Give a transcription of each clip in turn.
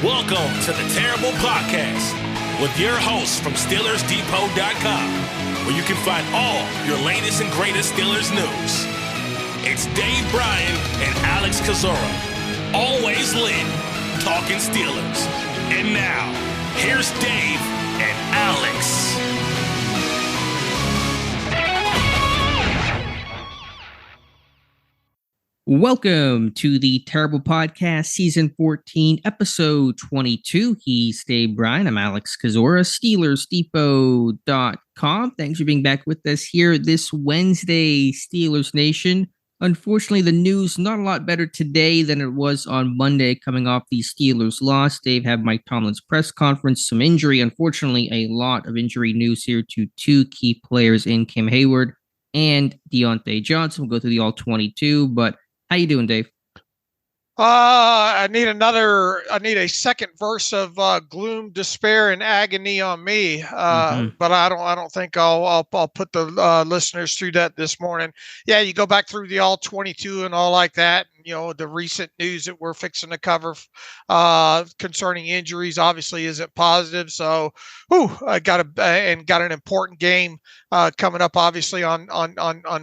Welcome to the Terrible Podcast with your hosts from SteelersDepot.com, where you can find all your latest and greatest Steelers news. It's Dave Bryan and Alex Kozora, always lit, talking Steelers. And now, here's Dave and Alex. Welcome to the Terrible Podcast, Season 14, Episode 22. He's Dave Bryan. I'm Alex Kozora, SteelersDepot.com. Thanks for being back with us here this Wednesday, Steelers Nation. Unfortunately, the news not a lot better today than it was on Monday coming off the Steelers loss. Dave had Mike Tomlin's press conference, some injury. Unfortunately, a lot of injury news here to two key players in Cam Heyward and Diontae Johnson. We'll go through the All-22, but how you doing, Dave? I need a second verse of gloom, despair, and agony on me. But I don't think I'll put the listeners through that this morning. Yeah, you go back through the All-22 and all like that. You know, the recent news that we're fixing to cover concerning injuries obviously isn't positive. So, I got an important game coming up, obviously on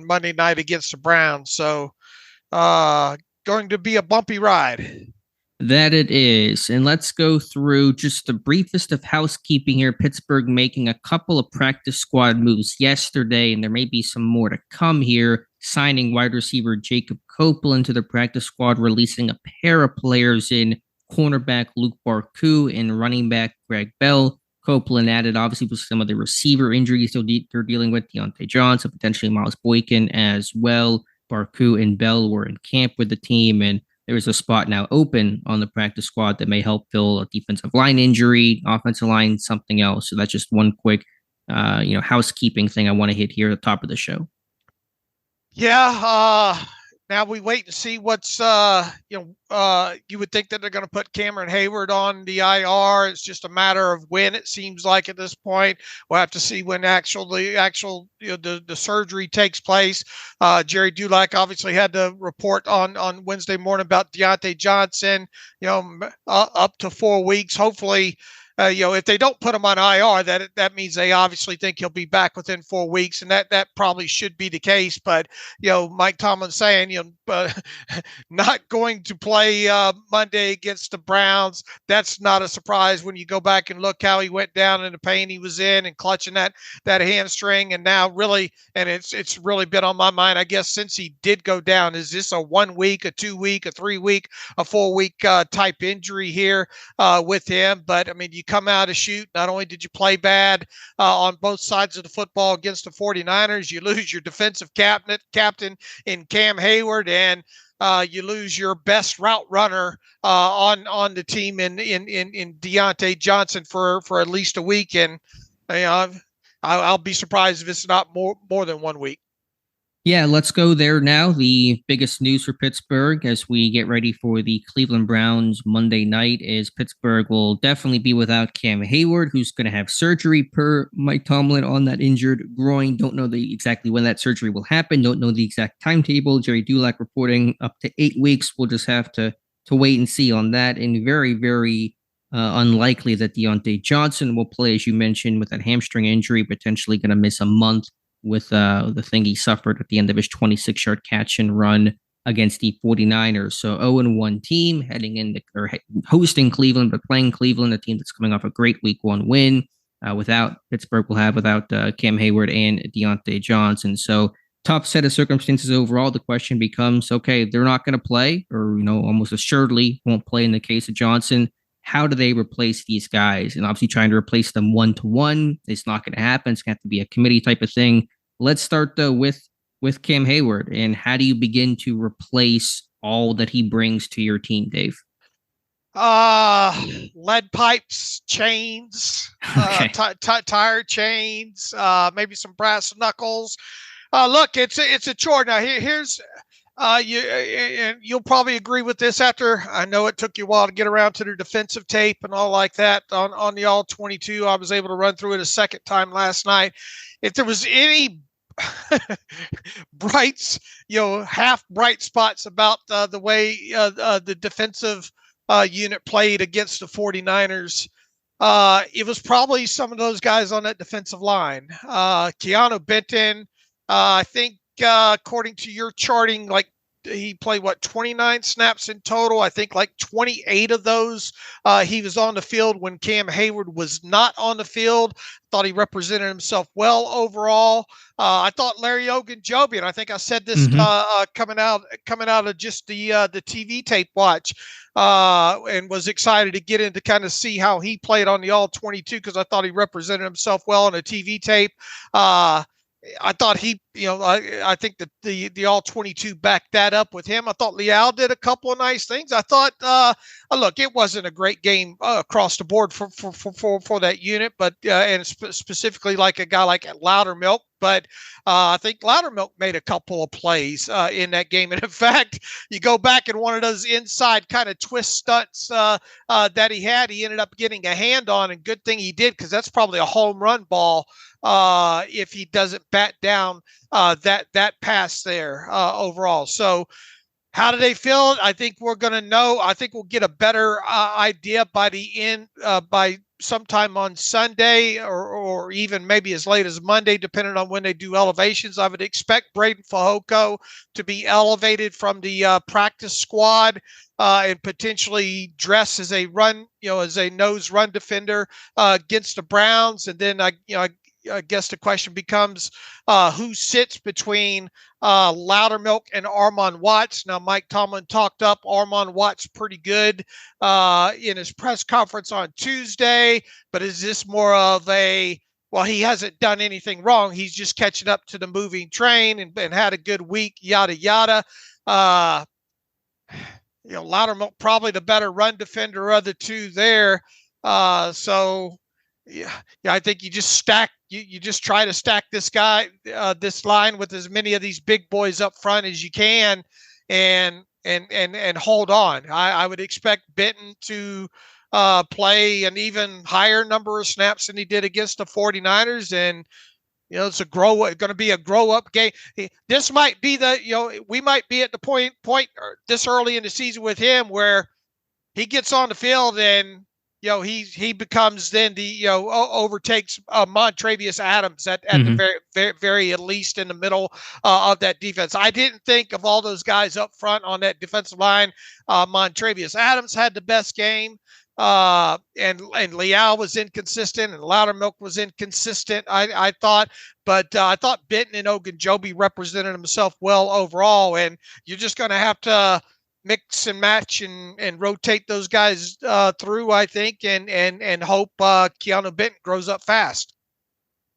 Monday night against the Browns. So. Going to be a bumpy ride. That it is. And let's go through just the briefest of housekeeping here. Pittsburgh making a couple of practice squad moves yesterday, and there may be some more to come here. Signing wide receiver Jacob Copeland to the practice squad, releasing a pair of players in cornerback Luke Barku and running back Greg Bell. Copeland added, obviously, with some of the receiver injuries they're dealing with, Diontae Johnson, potentially Miles Boykin as well. Barku and Bell were in camp with the team, and there is a spot now open on the practice squad that may help fill a defensive line injury, offensive line, something else. So that's just one quick, housekeeping thing I want to hit here at the top of the show. Yeah. Now we wait and see what's, you would think that they're going to put Cameron Heyward on the IR. It's just a matter of when, it seems like at this point. We'll have to see when the surgery takes place. Jerry Dulac obviously had to report on Wednesday morning about Diontae Johnson, up to 4 weeks. Hopefully, if they don't put him on IR, that means they obviously think he'll be back within 4 weeks, and that probably should be the case. But Mike Tomlin saying not going to play Monday against the Browns. That's not a surprise when you go back and look how he went down and the pain he was in and clutching that hamstring, and now really, and it's really been on my mind, I guess, since he did go down. Is this a 1 week, a 2 week, a 3 week, a 4 week type injury here with him? But I mean, you come out to shoot. Not only did you play bad on both sides of the football against the 49ers, you lose your defensive captain in Cam Heyward, and you lose your best route runner on the team in Diontae Johnson for at least a week. And I'll be surprised if it's not more than 1 week. Yeah, let's go there now. The biggest news for Pittsburgh as we get ready for the Cleveland Browns Monday night is Pittsburgh will definitely be without Cam Heyward, who's going to have surgery per Mike Tomlin on that injured groin. Don't know exactly when that surgery will happen. Don't know the exact timetable. Jerry Dulac reporting up to 8 weeks. We'll just have to wait and see on that. And very, very unlikely that Diontae Johnson will play, as you mentioned, with that hamstring injury, potentially going to miss a month with the thing he suffered at the end of his 26-yard catch and run against the 49ers. So 0-1 team hosting Cleveland, but playing Cleveland, a team that's coming off a great Week 1 win. Without Cam Heyward and Diontae Johnson. So tough set of circumstances overall. The question becomes, okay, they're not going to play, or almost assuredly won't play in the case of Johnson. How do they replace these guys? And obviously trying to replace them 1-to-1, it's not going to happen. It's going to have to be a committee type of thing. Let's start though with Cam Heyward, and how do you begin to replace all that he brings to your team, Dave? Lead pipes, chains, okay. Tire chains, maybe some brass knuckles. Look, it's a chore. Now here's you'll probably agree with this after. I know it took you a while to get around to the defensive tape and all like that on the All-22. I was able to run through it a second time last night. If there was any half bright spots about the way the defensive unit played against the 49ers, it was probably some of those guys on that defensive line. Keanu Benton, I think, according to your charting, like he played 29 snaps in total. I think like 28 of those he was on the field when Cam Heyward was not on the field. Thought he represented himself well overall. I thought Larry Ogunjobi, and I think I said this coming out of just the TV tape watch, and was excited to get in to kind of see how he played on the All-22 because I thought he represented himself well on a TV tape. I thought he, I think that the All-22 backed that up with him. I thought Leal did a couple of nice things. I thought, look, it wasn't a great game across the board for that unit, but and specifically like a guy like Loudermilk. But I think Loudermilk made a couple of plays in that game. And in fact, you go back and one of those inside kind of twist stunts that he had, he ended up getting a hand on, and good thing he did because that's probably a home run ball if he doesn't bat down that pass there overall. So how do they feel? I think we're going to know. I think we'll get a better idea by the end, by sometime on Sunday or even maybe as late as Monday, depending on when they do elevations. I would expect Braden Fehoko to be elevated from the practice squad and potentially dress as a run, as a nose run defender against the Browns. And then I guess the question becomes who sits between Loudermilk and Armon Watts. Now, Mike Tomlin talked up Armon Watts pretty good in his press conference on Tuesday, but is this more of a, well, he hasn't done anything wrong. He's just catching up to the moving train and had a good week, yada, yada. Loudermilk probably the better run defender of the two there. So, yeah, I think you just stack. You just try to stack this this line with as many of these big boys up front as you can, and hold on. I would expect Benton to play an even higher number of snaps than he did against the 49ers, and it's going to be a grow up game. This might be we might be at the point this early in the season with him where he gets on the field and he becomes then the overtakes Montravius Adams at the very least in the middle of that defense. I didn't think of all those guys up front on that defensive line. Montravius Adams had the best game, and Leal was inconsistent, and Loudermilk was inconsistent. I thought, but I thought Benton and Ogunjobi represented himself well overall, and you're just going to have to mix and match and rotate those guys through, I think, and hope Keanu Benton grows up fast.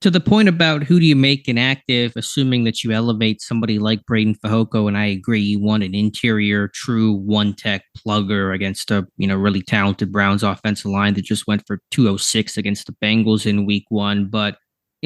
To the point about who do you make inactive, assuming that you elevate somebody like Braden Fehoko, and I agree, you want an interior, true one-tech plugger against a really talented Browns offensive line that just went for 206 against the Bengals in week 1. But,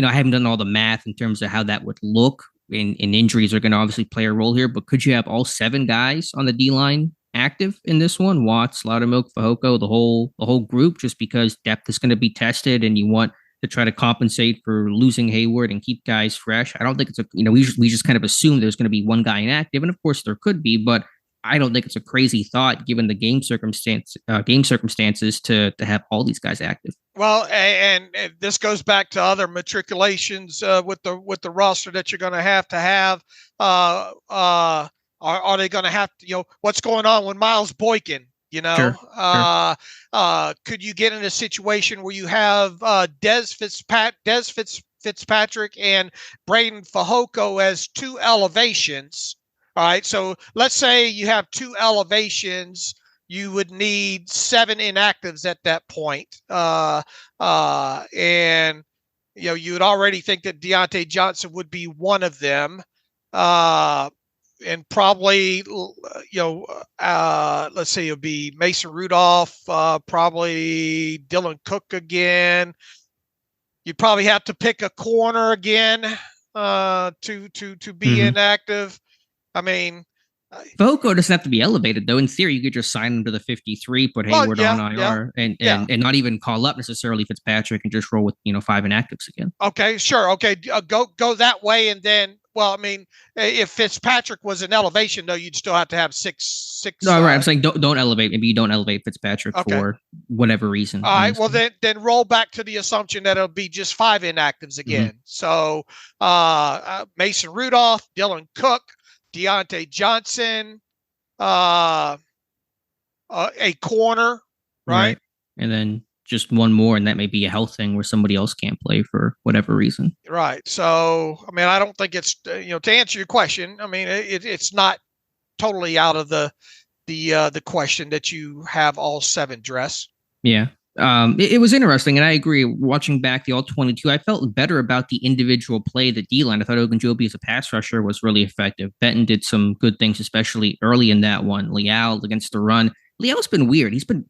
I haven't done all the math in terms of how that would look. And injuries are going to obviously play a role here, but could you have all 7 guys on the D-line active in this one? Watts, Loudermilk, Fehoko, the whole group, just because depth is going to be tested and you want to try to compensate for losing Heyward and keep guys fresh. I don't think it's we just kind of assume there's going to be one guy inactive, and of course there could be, but I don't think it's a crazy thought given the game circumstances to have all these guys active. Well, and this goes back to other matriculations with the roster that you're going to have. Are they going to have to, what's going on with Miles Boykin? Sure. Could you get in a situation where you have Des Fitzpatrick and Braden Fehoko as 2 elevations? All right, so let's say you have 2 elevations. You would need 7 inactives at that point. And, you would already think that Diontae Johnson would be one of them. And probably, let's say it'll be Mason Rudolph, probably Dylan Cook again. You'd probably have to pick a corner again to be inactive. I mean, Fehoko doesn't have to be elevated, though. In theory, you could just sign him to the 53, put Heyward on IR, and not even call up necessarily Fitzpatrick and just roll with 5 inactives again. Okay, sure. Okay, go that way, and then Well, I mean, if Fitzpatrick was an elevation, though, you'd still have to have six. No, right. I'm saying don't elevate. Maybe you don't elevate Fitzpatrick for whatever reason. All right. Well, then roll back to the assumption that it'll be just 5 inactives again. Mm-hmm. So Mason Rudolph, Dylan Cook, Diontae Johnson, a corner, right? And then just one more, and that may be a health thing where somebody else can't play for whatever reason. Right. So, I mean, I don't think it's, to answer your question, I mean, it's not totally out of the question that you have all 7 dress. Yeah. It was interesting, and I agree. Watching back the All-22, I felt better about the individual play, the D-line. I thought Ogunjobi as a pass rusher was really effective. Benton did some good things, especially early in that one. Leal against the run. Leal's been weird. He's been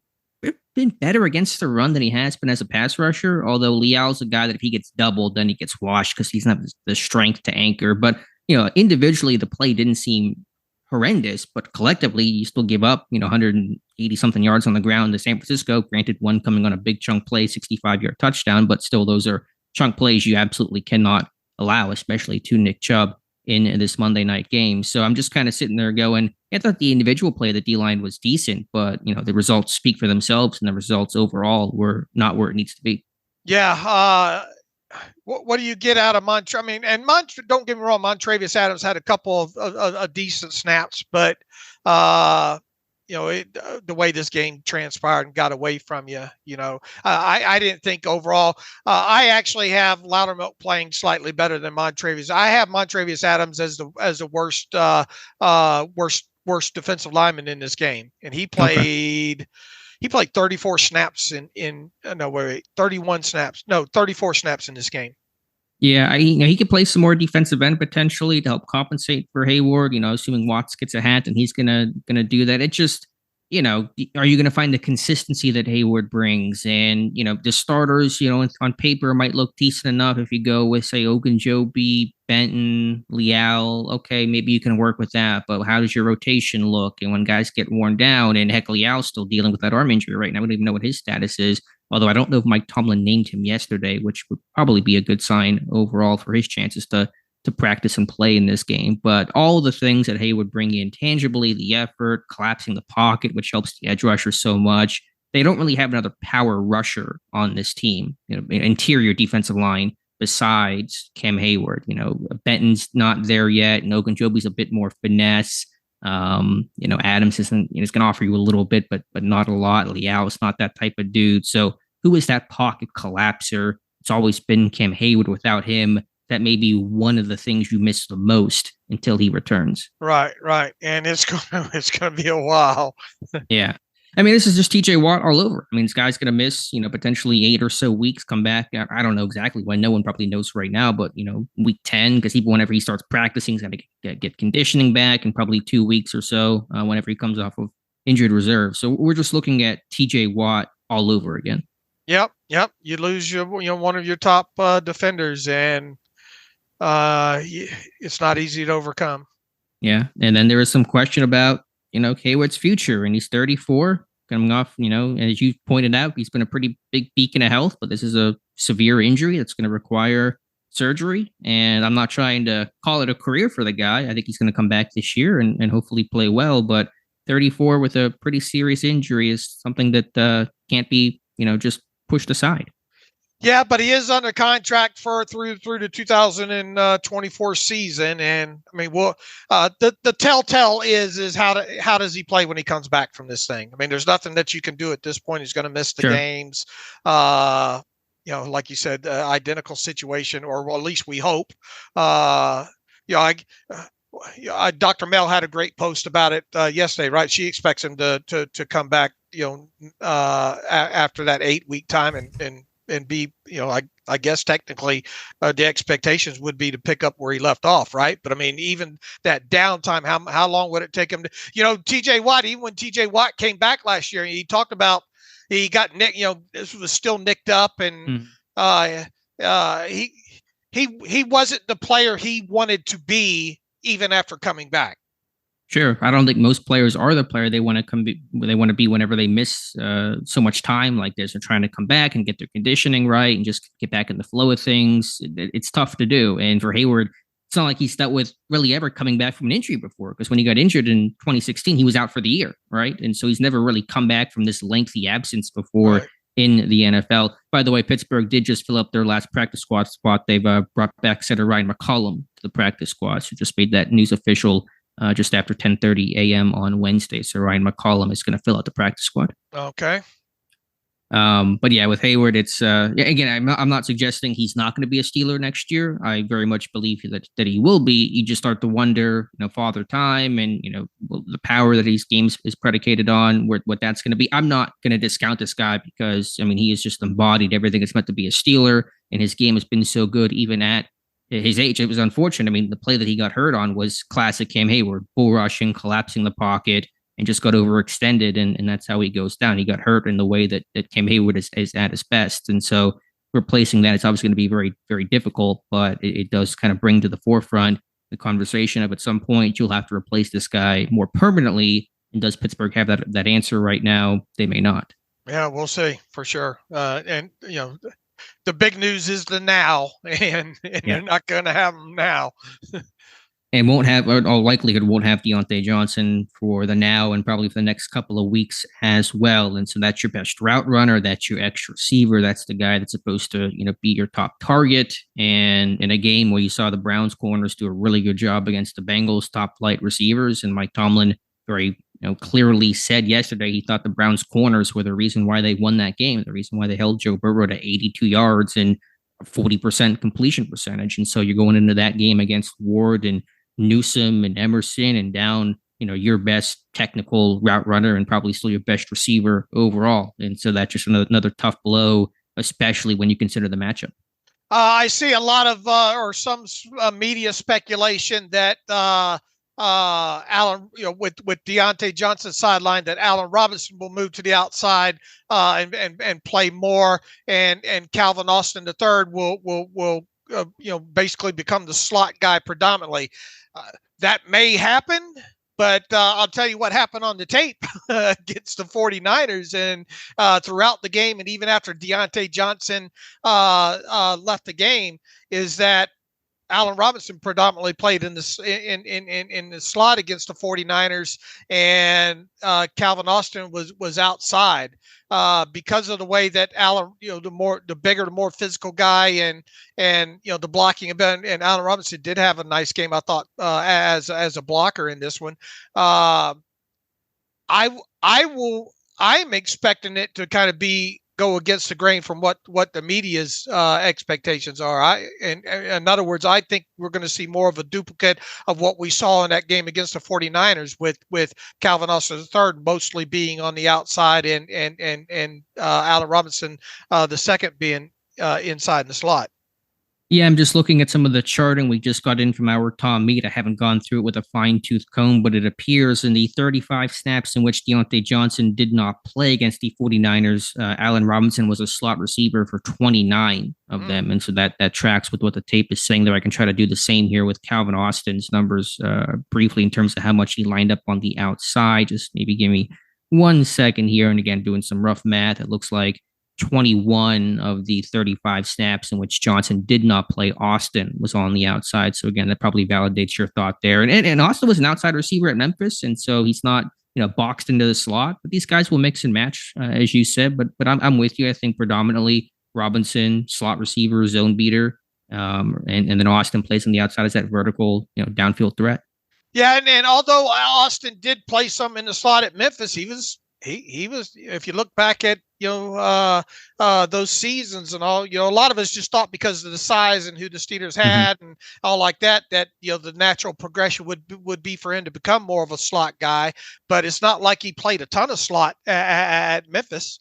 better against the run than he has been as a pass rusher, although Leal's a guy that if he gets doubled, then he gets washed because he's not the strength to anchor. But, individually, the play didn't seem horrendous, but collectively, you still give up, 180-something yards on the ground to San Francisco. Granted, one coming on a big chunk play, 65-yard touchdown, but still, those are chunk plays you absolutely cannot allow, especially to Nick Chubb in this Monday night game. So I'm just kind of sitting there going, I thought the individual play of the D-line was decent, but, the results speak for themselves, and the results overall were not where it needs to be. Yeah. What do you get out of Montre? I mean, and don't get me wrong, Montravius Adams had a couple of decent snaps, but, the way this game transpired and got away from you, I didn't think overall. I actually have Loudermilk playing slightly better than Montravius. I have Montravius Adams as the worst defensive lineman in this game, and he played. Okay. He played 34 snaps 31 snaps. No, 34 snaps in this game. Yeah, he could play some more defensive end potentially to help compensate for Heyward. Assuming Watts gets a hat, and he's gonna do that. It just, are you gonna find the consistency that Heyward brings? And the starters, on paper might look decent enough. If you go with say Ogunjobi, Benton, Leal, okay, maybe you can work with that. But how does your rotation look? And when guys get worn down, and heck, Leal's still dealing with that arm injury right now. We don't even know what his status is. Although I don't know if Mike Tomlin named him yesterday, which would probably be a good sign overall for his chances to practice and play in this game. But all the things that Heyward bring in tangibly, the effort, collapsing the pocket, which helps the edge rusher so much. They don't really have another power rusher on this team, interior defensive line besides Cam Heyward. Benton's not there yet, and Ogunjobi's a bit more finesse. Adams is going to offer you a little bit, but not a lot. Leal is not that type of dude. So who is that pocket collapser? It's always been Cam Heyward. Without him, that may be one of the things you miss the most until he returns. Right. And it's gonna be a while. Yeah. I mean, this is just TJ Watt all over. I mean, this guy's going to miss, potentially 8 or so weeks, come back. I don't know exactly when. No one probably knows right now, but, week 10, because even whenever he starts practicing, he's going to get conditioning back in probably 2 weeks or so, whenever he comes off of injured reserve. So we're just looking at TJ Watt all over again. Yep. You lose your, one of your top defenders, and it's not easy to overcome. Yeah. And then there is some question about, Heyward's future, and he's 34, coming off, as you pointed out, he's been a pretty big beacon of health, but this is a severe injury that's going to require surgery. And I'm not trying to call it a career for the guy. I think he's going to come back this year and hopefully play well, but 34 with a pretty serious injury is something that can't be, just pushed aside. Yeah, but he is under contract for through the 2024 season, and I mean, the telltale is how does he play when he comes back from this thing? I mean, there's nothing that you can do at this point. He's going to miss the games. Like you said, identical situation, or at least we hope. Dr. Mel had a great post about it yesterday, right? She expects him to come back, after that 8-week time and be, I guess technically the expectations would be to pick up where he left off, right? But I mean, even that downtime, how long would it take him to, TJ Watt, even when TJ Watt came back last year, he talked about he got nicked, this was still nicked up, and he wasn't the player he wanted to be even after coming back. Sure. I don't think most players are the player they want to be whenever they miss so much time like this. They're trying to come back and get their conditioning right and just get back in the flow of things. It's tough to do. And for Heyward, it's not like he's dealt with really ever coming back from an injury before, because when he got injured in 2016, he was out for the year, right? And so he's never really come back from this lengthy absence before in the NFL. By the way, Pittsburgh did just fill up their last practice squad spot. They've brought back center Ryan McCollum to the practice squad, so just made that news official just after 10:30 a.m. on Wednesday. So Ryan McCollum is going to fill out the practice squad. Okay. But yeah, with Heyward, it's again, I'm not suggesting he's not going to be a Steeler next year. I very much believe that he will be. You just start to wonder, father time and the power that his games is predicated on, what that's going to be. I'm not going to discount this guy because he has just embodied everything it's meant to be a Steeler, and his game has been so good even at his age. It was unfortunate. The play that he got hurt on was classic Cam Heyward, bull rushing, collapsing the pocket, and just got overextended, and that's how he goes down. He got hurt in the way that Cam Heyward is at his best. And so replacing that, it's obviously going to be very, very difficult, but it does kind of bring to the forefront the conversation of, at some point, you'll have to replace this guy more permanently. And does Pittsburgh have that answer right now? They may not. Yeah, we'll see for sure. And the big news is the now, and they're not going to have them now. And won't have, or all likelihood, won't have Diontae Johnson for the now and probably for the next couple of weeks as well. And so that's your best route runner. That's your X receiver. That's the guy that's supposed to, be your top target. And in a game where you saw the Browns corners do a really good job against the Bengals top flight receivers, and Mike Tomlin very clearly said yesterday he thought the Browns corners were the reason why they won that game, the reason why they held Joe Burrow to 82 yards and a 40% completion percentage. And so you're going into that game against Ward and Newsome and Emerson and down, your best technical route runner and probably still your best receiver overall. And so that's just another tough blow, especially when you consider the matchup. I see a lot of or some media speculation that Allen, with Diontae Johnson sidelined, that Allen Robinson will move to the outside and play more, and Calvin Austin III will basically become the slot guy predominantly. That may happen, but I'll tell you what happened on the tape against the 49ers and throughout the game, and even after Diontae Johnson left the game, is that Allen Robinson predominantly played in the slot against the 49ers, and Calvin Austin was outside because of the way that Allen, the bigger, the more physical guy, and the blocking event. And Allen Robinson did have a nice game, I thought, as a blocker in this one. I'm expecting it to kind of go against the grain from what the media's expectations are. In other words, I think we're going to see more of a duplicate of what we saw in that game against the 49ers with Calvin Austin III mostly being on the outside and Allen Robinson the second being inside the slot. Yeah, I'm just looking at some of the charting we just got in from our Tom Mead. I haven't gone through it with a fine-tooth comb, but it appears in the 35 snaps in which Diontae Johnson did not play against the 49ers, Allen Robinson was a slot receiver for 29 of them. And so that tracks with what the tape is saying there. I can try to do the same here with Calvin Austin's numbers briefly in terms of how much he lined up on the outside. Just maybe give me 1 second here. And again, doing some rough math, it looks like 21 of the 35 snaps in which Johnson did not play, Austin was on the outside. So again, that probably validates your thought there. And Austin was an outside receiver at Memphis, and so he's not boxed into the slot. But these guys will mix and match, as you said. But I'm with you. I think predominantly Robinson, slot receiver, zone beater, and then Austin plays on the outside as that vertical, downfield threat. Yeah, and although Austin did play some in the slot at Memphis, he was, if you look back at those seasons and all, a lot of us just thought because of the size and who the Steelers had and all like that the natural progression would be for him to become more of a slot guy. But it's not like he played a ton of slot at Memphis.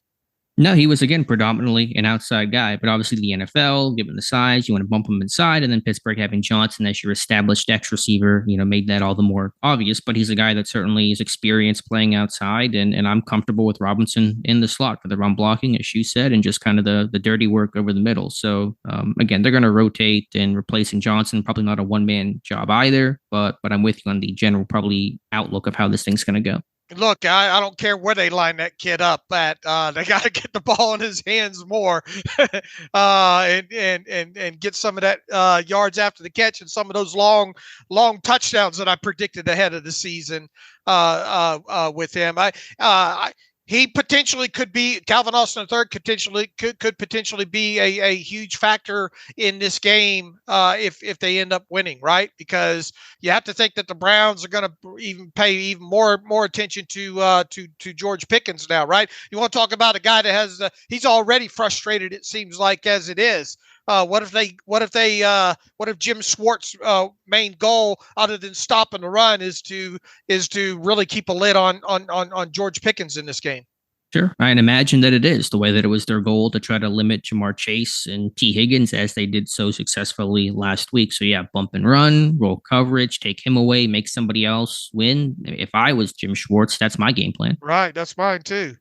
No, he was, again, predominantly an outside guy, but obviously the NFL, given the size, you want to bump him inside, and then Pittsburgh having Johnson as your established X receiver, made that all the more obvious. But he's a guy that certainly is experienced playing outside, and I'm comfortable with Robinson in the slot for the run blocking, as you said, and just kind of the dirty work over the middle. So, again, they're going to rotate, and replacing Johnson, probably not a one-man job either, but I'm with you on the general probably outlook of how this thing's going to go. Look, I don't care where they line that kid up at. They got to get the ball in his hands more, and get some of that yards after the catch and some of those long touchdowns that I predicted ahead of the season with him. He potentially could be Calvin Austin III. Could potentially be a huge factor in this game if they end up winning, right? Because you have to think that the Browns are going to even pay even more attention to George Pickens now, right? You want to talk about a guy that has he's already frustrated, it seems like, as it is. What if Jim Schwartz's main goal, other than stopping the run, is to really keep a lid on George Pickens in this game? Sure. I imagine that it is the way that it was their goal to try to limit Jamar Chase and T. Higgins as they did so successfully last week. So, yeah, bump and run, roll coverage, take him away, make somebody else win. If I was Jim Schwartz, that's my game plan. Right. That's mine, too.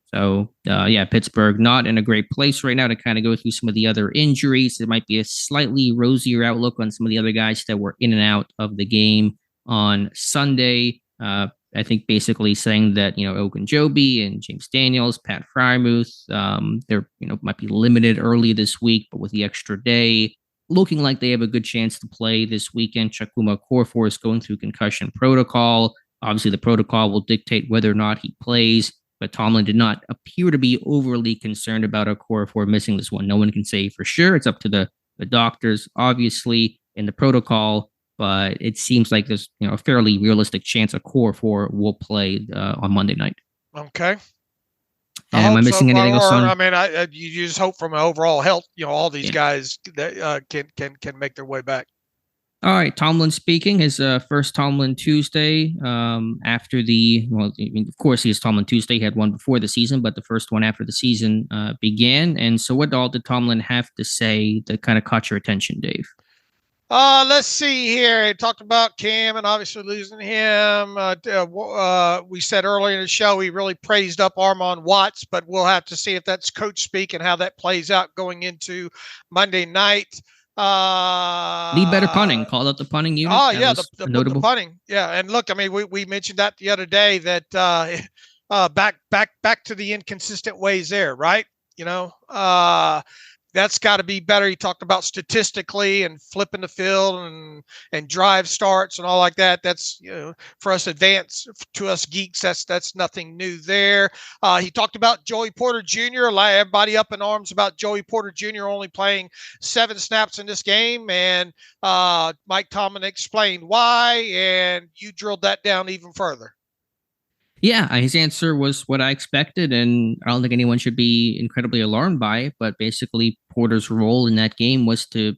So, yeah, Pittsburgh not in a great place right now to kind of go through some of the other injuries. There might be a slightly rosier outlook on some of the other guys that were in and out of the game on Sunday. I think basically saying that, Ogunjobi and James Daniels, Pat Frymouth, they're, might be limited early this week, but with the extra day, looking like they have a good chance to play this weekend. Chukwuma Okorafor is going through concussion protocol. Obviously, the protocol will dictate whether or not he plays, but Tomlin did not appear to be overly concerned about Okorafor missing this one. No one can say for sure. It's up to the doctors, obviously, in the protocol. But it seems like there's a fairly realistic chance Okorafor will play on Monday night. Okay. Am I missing anything else? I mean, you just hope from an overall health. All these guys that can make their way back. All right, Tomlin speaking. His first Tomlin Tuesday after of course, he has Tomlin Tuesday. He had one before the season, but the first one after the season began. And so what all did Tomlin have to say that kind of caught your attention, Dave? Let's see here. He talked about Cam and obviously losing him. We said earlier in the show he really praised up Armon Watts, but we'll have to see if that's coach speak and how that plays out going into Monday night. Need better punting. Called up the punting unit. Oh, yeah, the punting. Yeah, and look, I mean, we mentioned that the other day that back to the inconsistent ways there, right? That's got to be better. He talked about statistically and flipping the field and drive starts and all like that. That's for us to us geeks. That's nothing new there. He talked about Joey Porter Jr. Everybody up in arms about Joey Porter Jr. only playing 7 snaps in this game, and Mike Tomlin explained why, and you drilled that down even further. Yeah, his answer was what I expected, and I don't think anyone should be incredibly alarmed by it. But basically, Porter's role in that game was to,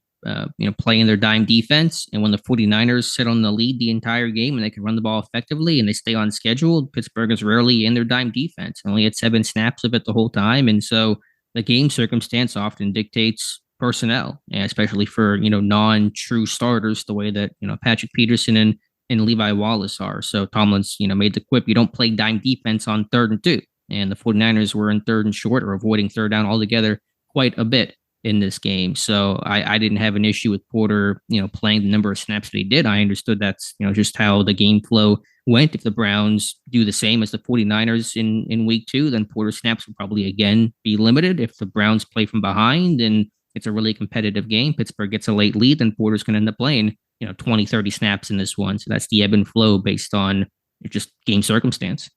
play in their dime defense. And when the 49ers sit on the lead the entire game and they can run the ball effectively and they stay on schedule, Pittsburgh is rarely in their dime defense. Only had 7 snaps of it the whole time. And so the game circumstance often dictates personnel, especially for, non-true starters, the way that, Patrick Peterson and Levi Wallace are. So Tomlin's, made the quip, you don't play dime defense on 3rd and 2. And the 49ers were in 3rd and short or avoiding 3rd down altogether quite a bit in this game. So I didn't have an issue with Porter, playing the number of snaps that he did. I understood that's, just how the game flow went. If the Browns do the same as the 49ers in week 2, then Porter's snaps will probably again be limited. If the Browns play from behind and it's a really competitive game, Pittsburgh gets a late lead, then Porter's going to end up playing 20, 30 snaps in this one. So that's the ebb and flow based on just game circumstance.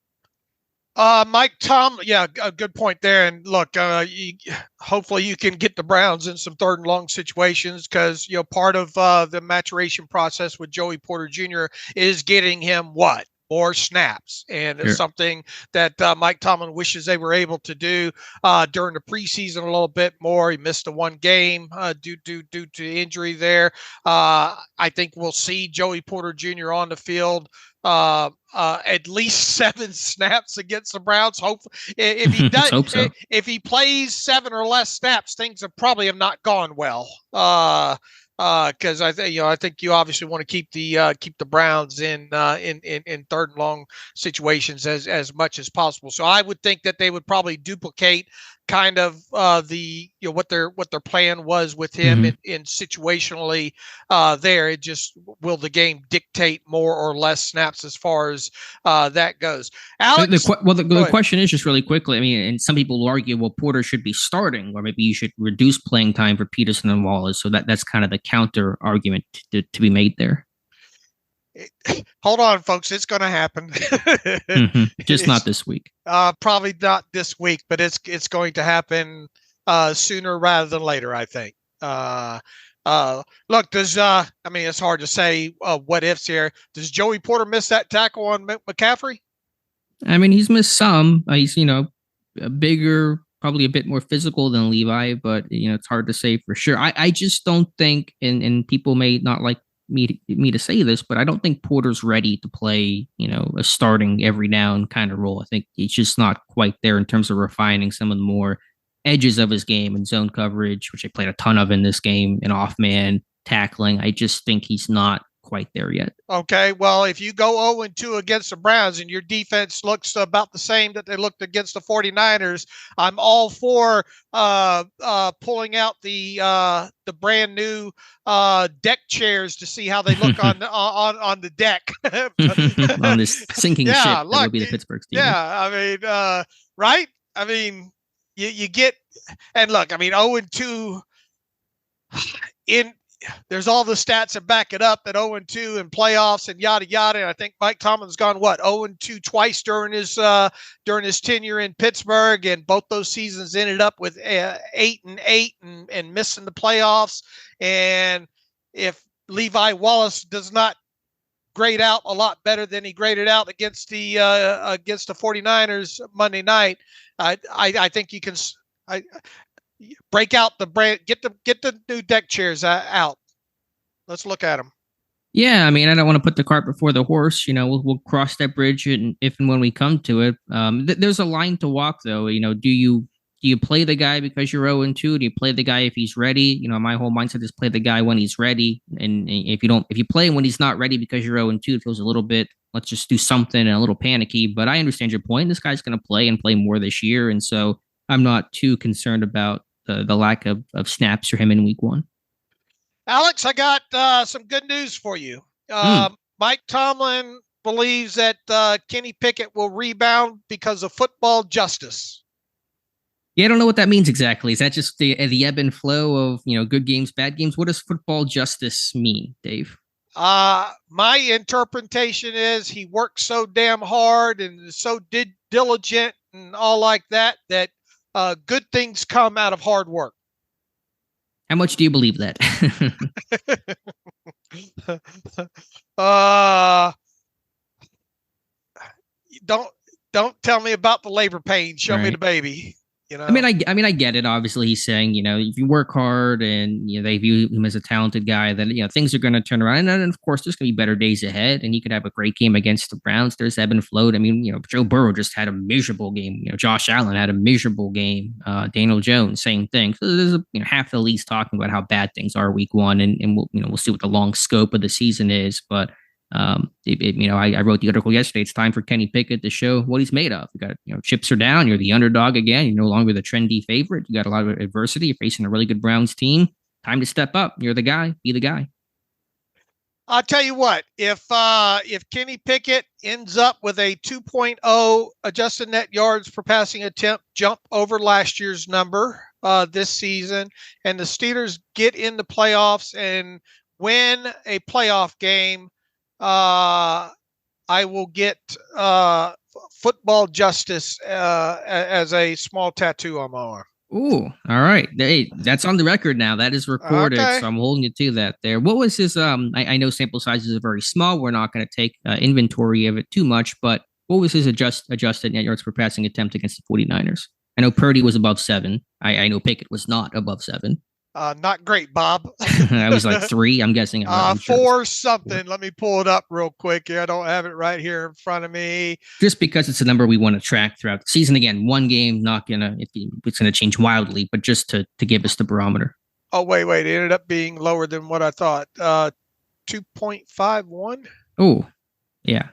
Mike Tom, yeah, a good point there. And look, hopefully you can get the Browns in some 3rd and long situations because, part of the maturation process with Joey Porter Jr. is getting him more snaps. And it's something that Mike Tomlin wishes they were able to do during the preseason a little bit more. He missed the one game due to injury there. I think we'll see Joey Porter Jr. on the field at least 7 snaps against the Browns. Hopefully, if he does, so. If he plays 7 or less snaps, things probably have not gone well. Because I think you obviously want to keep the Browns in 3rd and long situations as much as possible. So I would think that they would probably duplicate kind of what their plan was with him in situationally there. It just, will the game dictate more or less snaps as far as that goes? Alex, the question is just really quickly. I mean, and some people will argue, well, Porter should be starting, or maybe you should reduce playing time for Peterson and Wallace. So that's kind of the counter argument to be made there. Hold on, folks. It's going to happen. Just not this week. Probably not this week, but it's going to happen sooner rather than later, I think. Look, it's hard to say what ifs here. Does Joey Porter miss that tackle on McCaffrey? I mean, he's missed some. He's, bigger, probably a bit more physical than Levi, but, it's hard to say for sure. I just don't think, and people may not like me to say this, but I don't think Porter's ready to play, a starting every down kind of role. I think he's just not quite there in terms of refining some of the more edges of his game and zone coverage, which they played a ton of in this game, and off man tackling. I just think he's not quite there yet. Okay, well, if you go 0-2 against the Browns and your defense looks about the same that they looked against the 49ers, I'm all for pulling out the brand new deck chairs to see how they look on the deck on this sinking ship. That will be the Pittsburgh Steelers. Yeah, I mean, right? I mean, you get, and look, I mean, 0-2 there's all the stats that back it up, that 0-2 in playoffs and yada yada. And I think Mike Tomlin's gone 0-2 twice during his tenure in Pittsburgh, and both those seasons ended up with 8-8 and missing the playoffs. And if Levi Wallace does not grade out a lot better than he graded out against the 49ers Monday night, I think you can break out the brand, get the new deck chairs out. Let's look at them. Yeah, I mean, I don't want to put the cart before the horse. We'll cross that bridge if and when we come to it. There's a line to walk, though. Do you play the guy because you're 0-2? Do you play the guy if he's ready? My whole mindset is play the guy when he's ready. And if you play him when he's not ready because you're 0-2, it feels a little bit, let's just do something, and a little panicky. But I understand your point. This guy's going to play more this year, and so I'm not too concerned about the lack of snaps for him in week one. Alex, I got some good news for you. Mike Tomlin believes that Kenny Pickett will rebound because of football justice. Yeah, I don't know what that means exactly. Is that just the ebb and flow of, good games, bad games? What does football justice mean, Dave? My interpretation is he works so damn hard and is so diligent and all like that good things come out of hard work. How much do you believe that? Don't tell me about the labor pain. Show me the baby. I mean, I get it. Obviously, he's saying, if you work hard and they view him as a talented guy, then things are going to turn around. And then, of course, there's going to be better days ahead, and he could have a great game against the Browns. There's ebb and flow. I mean, Joe Burrow just had a miserable game. Josh Allen had a miserable game. Daniel Jones, same thing. So there's half the league's talking about how bad things are week one, and we'll see what the long scope of the season is, but. I wrote the article yesterday. It's time for Kenny Pickett to show what he's made of. You got, chips are down. You're the underdog again. You're no longer the trendy favorite. You got a lot of adversity. You're facing a really good Browns team. Time to step up. You're the guy. Be the guy. I'll tell you what. If Kenny Pickett ends up with a 2.0 adjusted net yards per passing attempt jump over last year's number this season, and the Steelers get in the playoffs and win a playoff game, I will get football justice as a small tattoo on my arm. Ooh, all right. Hey, that's on the record now. That is recorded, okay. So I'm holding you to that there. What was his, I know sample sizes are very small. We're not going to take inventory of it too much, but what was his adjusted net yards per passing attempt against the 49ers? I know Purdy was above 7. I know Pickett was not above 7. Not great, Bob. I was like 3, I'm guessing. 4 something. Let me pull it up real quick here. I don't have it right here in front of me. Just because it's a number we want to track throughout the season. Again, one game, it's gonna change wildly, but just to give us the barometer. Oh, wait. It ended up being lower than what I thought. 2.51. Oh, yeah.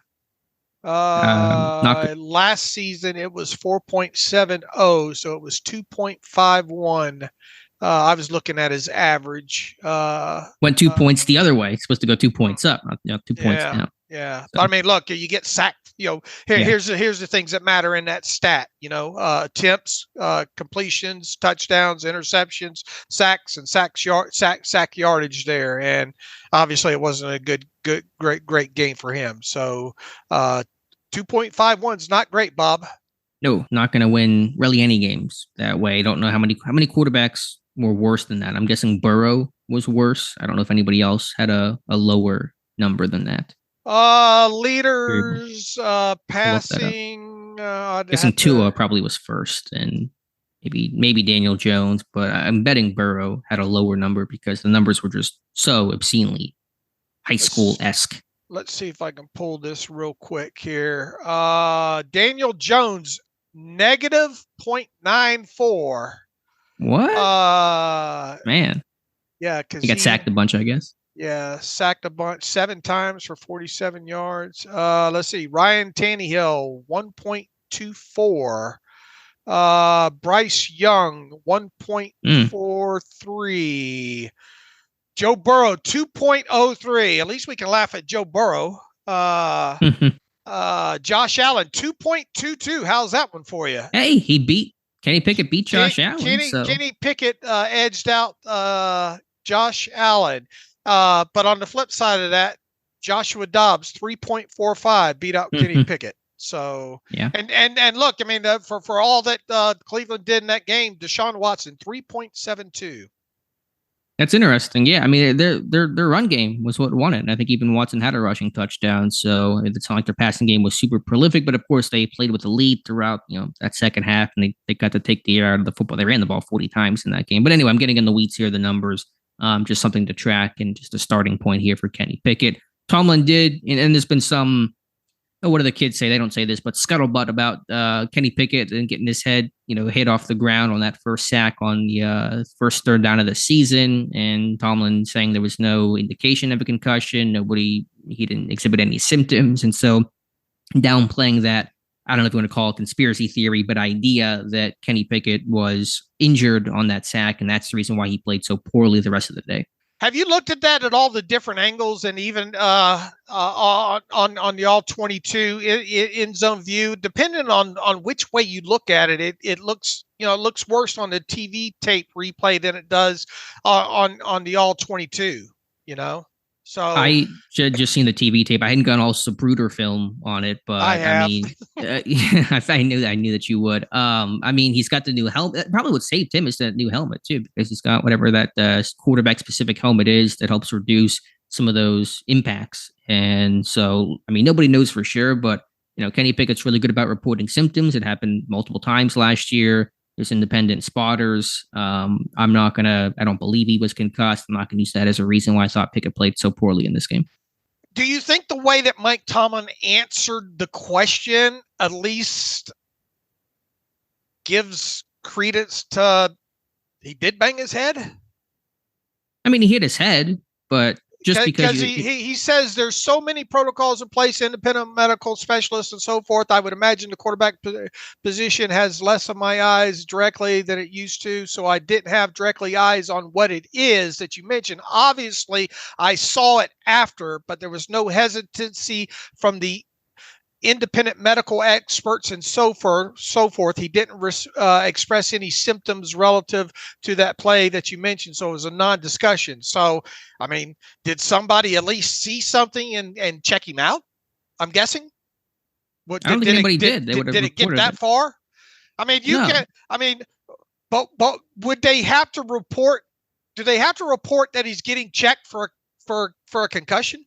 Last season it was 4.70, so it was 2.51. I was looking at his average. Went 2 points the other way. It's supposed to go 2 points up, not 2 points down. Yeah. So. But I mean, look, you get sacked. Here's the things that matter in that stat. Attempts, completions, touchdowns, interceptions, sacks, and sack yardage there. And obviously, it wasn't a great game for him. So 2.51 is not great, Bob. No, not going to win really any games that way. I don't know how many quarterbacks were worse than that. I'm guessing Burrow was worse. I don't know if anybody else had a lower number than that. Leaders, passing. I'm guessing Tua probably was first, and maybe Daniel Jones, but I'm betting Burrow had a lower number because the numbers were just so obscenely high school-esque. Let's see if I can pull this real quick here. Daniel Jones, negative 0.94. What? Man. Yeah, because he got sacked a bunch, I guess. Yeah, sacked a bunch 7 times for 47 yards. Let's see. Ryan Tannehill, 1.24. Bryce Young, 1.43. Joe Burrow, 2.03. At least we can laugh at Joe Burrow. Josh Allen, 2.22. How's that one for you? Hey, Kenny Pickett beat Josh Allen. Kenny Pickett edged out Josh Allen. But on the flip side of that, Joshua Dobbs, 3.45, beat out Kenny Pickett. So, yeah. And look, I mean, for all that Cleveland did in that game, Deshaun Watson, 3.72. That's interesting. Yeah, I mean, their run game was what won it. And I think even Watson had a rushing touchdown. So it's not like their passing game was super prolific, but of course they played with the lead throughout, that second half, and they got to take the air out of the football. They ran the ball 40 times in that game. But anyway, I'm getting in the weeds here, the numbers. Just something to track and just a starting point here for Kenny Pickett. Tomlin did, and there's been some, what do the kids say? They don't say this, but scuttlebutt about Kenny Pickett and getting his head, hit off the ground on that first sack on the first third down of the season. And Tomlin saying there was no indication of a concussion. He didn't exhibit any symptoms. And so downplaying that, I don't know if you want to call it conspiracy theory, but idea that Kenny Pickett was injured on that sack, and that's the reason why he played so poorly the rest of the day. Have you looked at that at all the different angles and even on the All-22 in zone view? Depending on which way you look at it, it looks worse on the TV tape replay than it does on the All-22. So I just seen the TV tape. I hadn't gone all Zapruder film on it, but I mean, I knew that you would. I mean, he's got the new helmet. Probably what saved him is the new helmet too, because he's got whatever that quarterback specific helmet is that helps reduce some of those impacts. And so, I mean, nobody knows for sure, but Kenny Pickett's really good about reporting symptoms. It happened multiple times last year. There's independent spotters. I don't believe he was concussed. I'm not going to use that as a reason why I thought Pickett played so poorly in this game. Do you think the way that Mike Tomlin answered the question at least gives credence to he did bang his head? I mean, he hit his head, but just because he says there's so many protocols in place, independent medical specialists and so forth. I would imagine the quarterback position has less of my eyes directly than it used to. So I didn't have directly eyes on what it is that you mentioned. Obviously, I saw it after, but there was no hesitancy from the independent medical experts and so forth. He didn't express any symptoms relative to that play that you mentioned. So it was a non-discussion. So, I mean, did somebody at least see something and check him out? I'm guessing. I don't think anybody did. Did it get that far? I mean, but would they have to report? Do they have to report that he's getting checked for a concussion?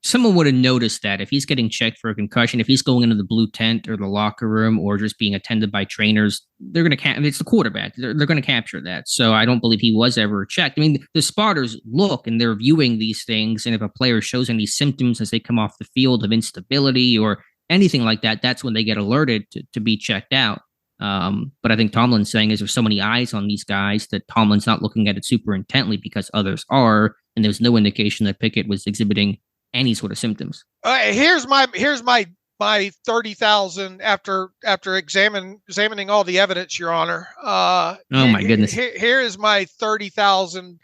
Someone would have noticed that if he's getting checked for a concussion, if he's going into the blue tent or the locker room or just being attended by trainers, they're going to it's the quarterback. They're going to capture that. So I don't believe he was ever checked. I mean, the spotters look and they're viewing these things. And if a player shows any symptoms as they come off the field of instability or anything like that, that's when they get alerted to be checked out. But I think Tomlin's saying is there's so many eyes on these guys that Tomlin's not looking at it super intently because others are. And there's no indication that Pickett was exhibiting any sort of symptoms. Here's my 30,000 after examining all the evidence, Your Honor. Oh my goodness. Here is my 30,000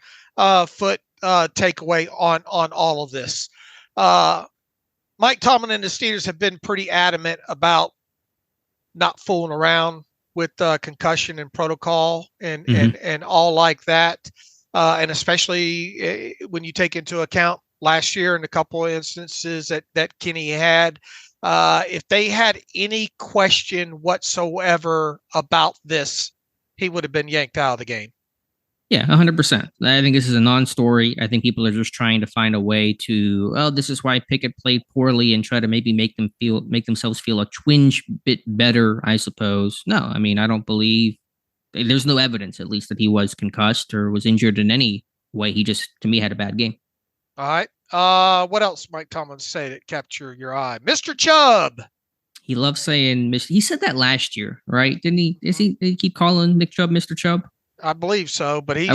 foot takeaway on all of this. Mike Tomlin and the Steelers have been pretty adamant about not fooling around with concussion and protocol and all like that. And especially when you take into account last year and a couple of instances that Kenny had, if they had any question whatsoever about this, he would have been yanked out of the game. Yeah, 100%. I think this is a non-story. I think people are just trying to find a way to, oh, this is why Pickett played poorly, and try to maybe make themselves feel a twinge bit better, I suppose. No, I mean, I don't believe there's no evidence, at least, that he was concussed or was injured in any way. He just, to me, had a bad game. All right. What else Mike Tomlin say that capture your eye? Mr. Chubb. He loves saying, he said that last year, right? Didn't he? Did he keep calling Nick Chubb Mr. Chubb? I believe so, but he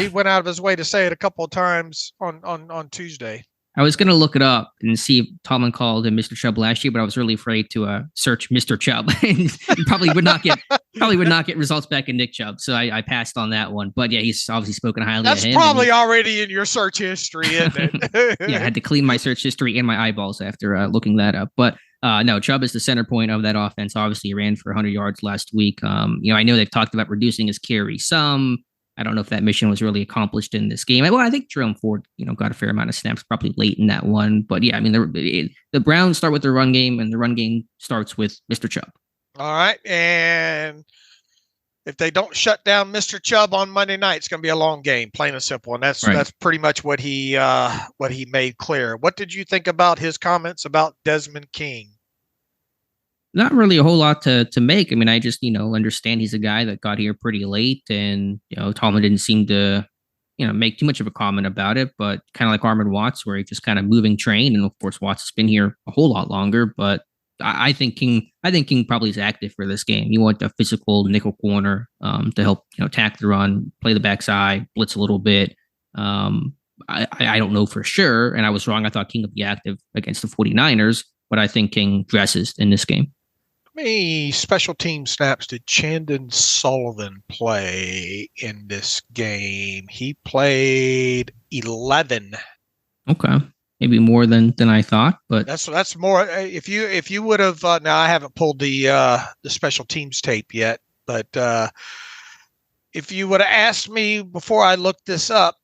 went out of his way to say it a couple of times on Tuesday. I was going to look it up and see if Tomlin called him Mr. Chubb last year, but I was really afraid to search Mr. Chubb. And probably would not get results back in Nick Chubb. So I passed on that one. But yeah, he's obviously spoken highly of him. That's probably already in your search history, isn't it? Yeah, I had to clean my search history and my eyeballs after looking that up. But no, Chubb is the center point of that offense. Obviously, he ran for 100 yards last week. I know they've talked about reducing his carry some. I don't know if that mission was really accomplished in this game. Well, I think Jerome Ford, got a fair amount of snaps probably late in that one. But yeah, I mean, the Browns start with their run game, and the run game starts with Mr. Chubb. All right. And if they don't shut down Mr. Chubb on Monday night, it's going to be a long game, plain and simple. And that's pretty much what he made clear. What did you think about his comments about Desmond King? Not really a whole lot to make. I mean, I just, understand he's a guy that got here pretty late, and, Tomlin didn't seem to, make too much of a comment about it, but kind of like Armand Watts, where he just kind of moving train. And of course, Watts has been here a whole lot longer, but I think King probably is active for this game. You want a physical nickel corner to help, tackle the run, play the backside, blitz a little bit. I don't know for sure. And I was wrong. I thought King would be active against the 49ers, but I think King dresses in this game. How many special team snaps did Chandon Sullivan play in this game? He played 11. Okay, maybe more than I thought, but that's more. If you would have now, I haven't pulled the special teams tape yet, but if you would have asked me before I looked this up,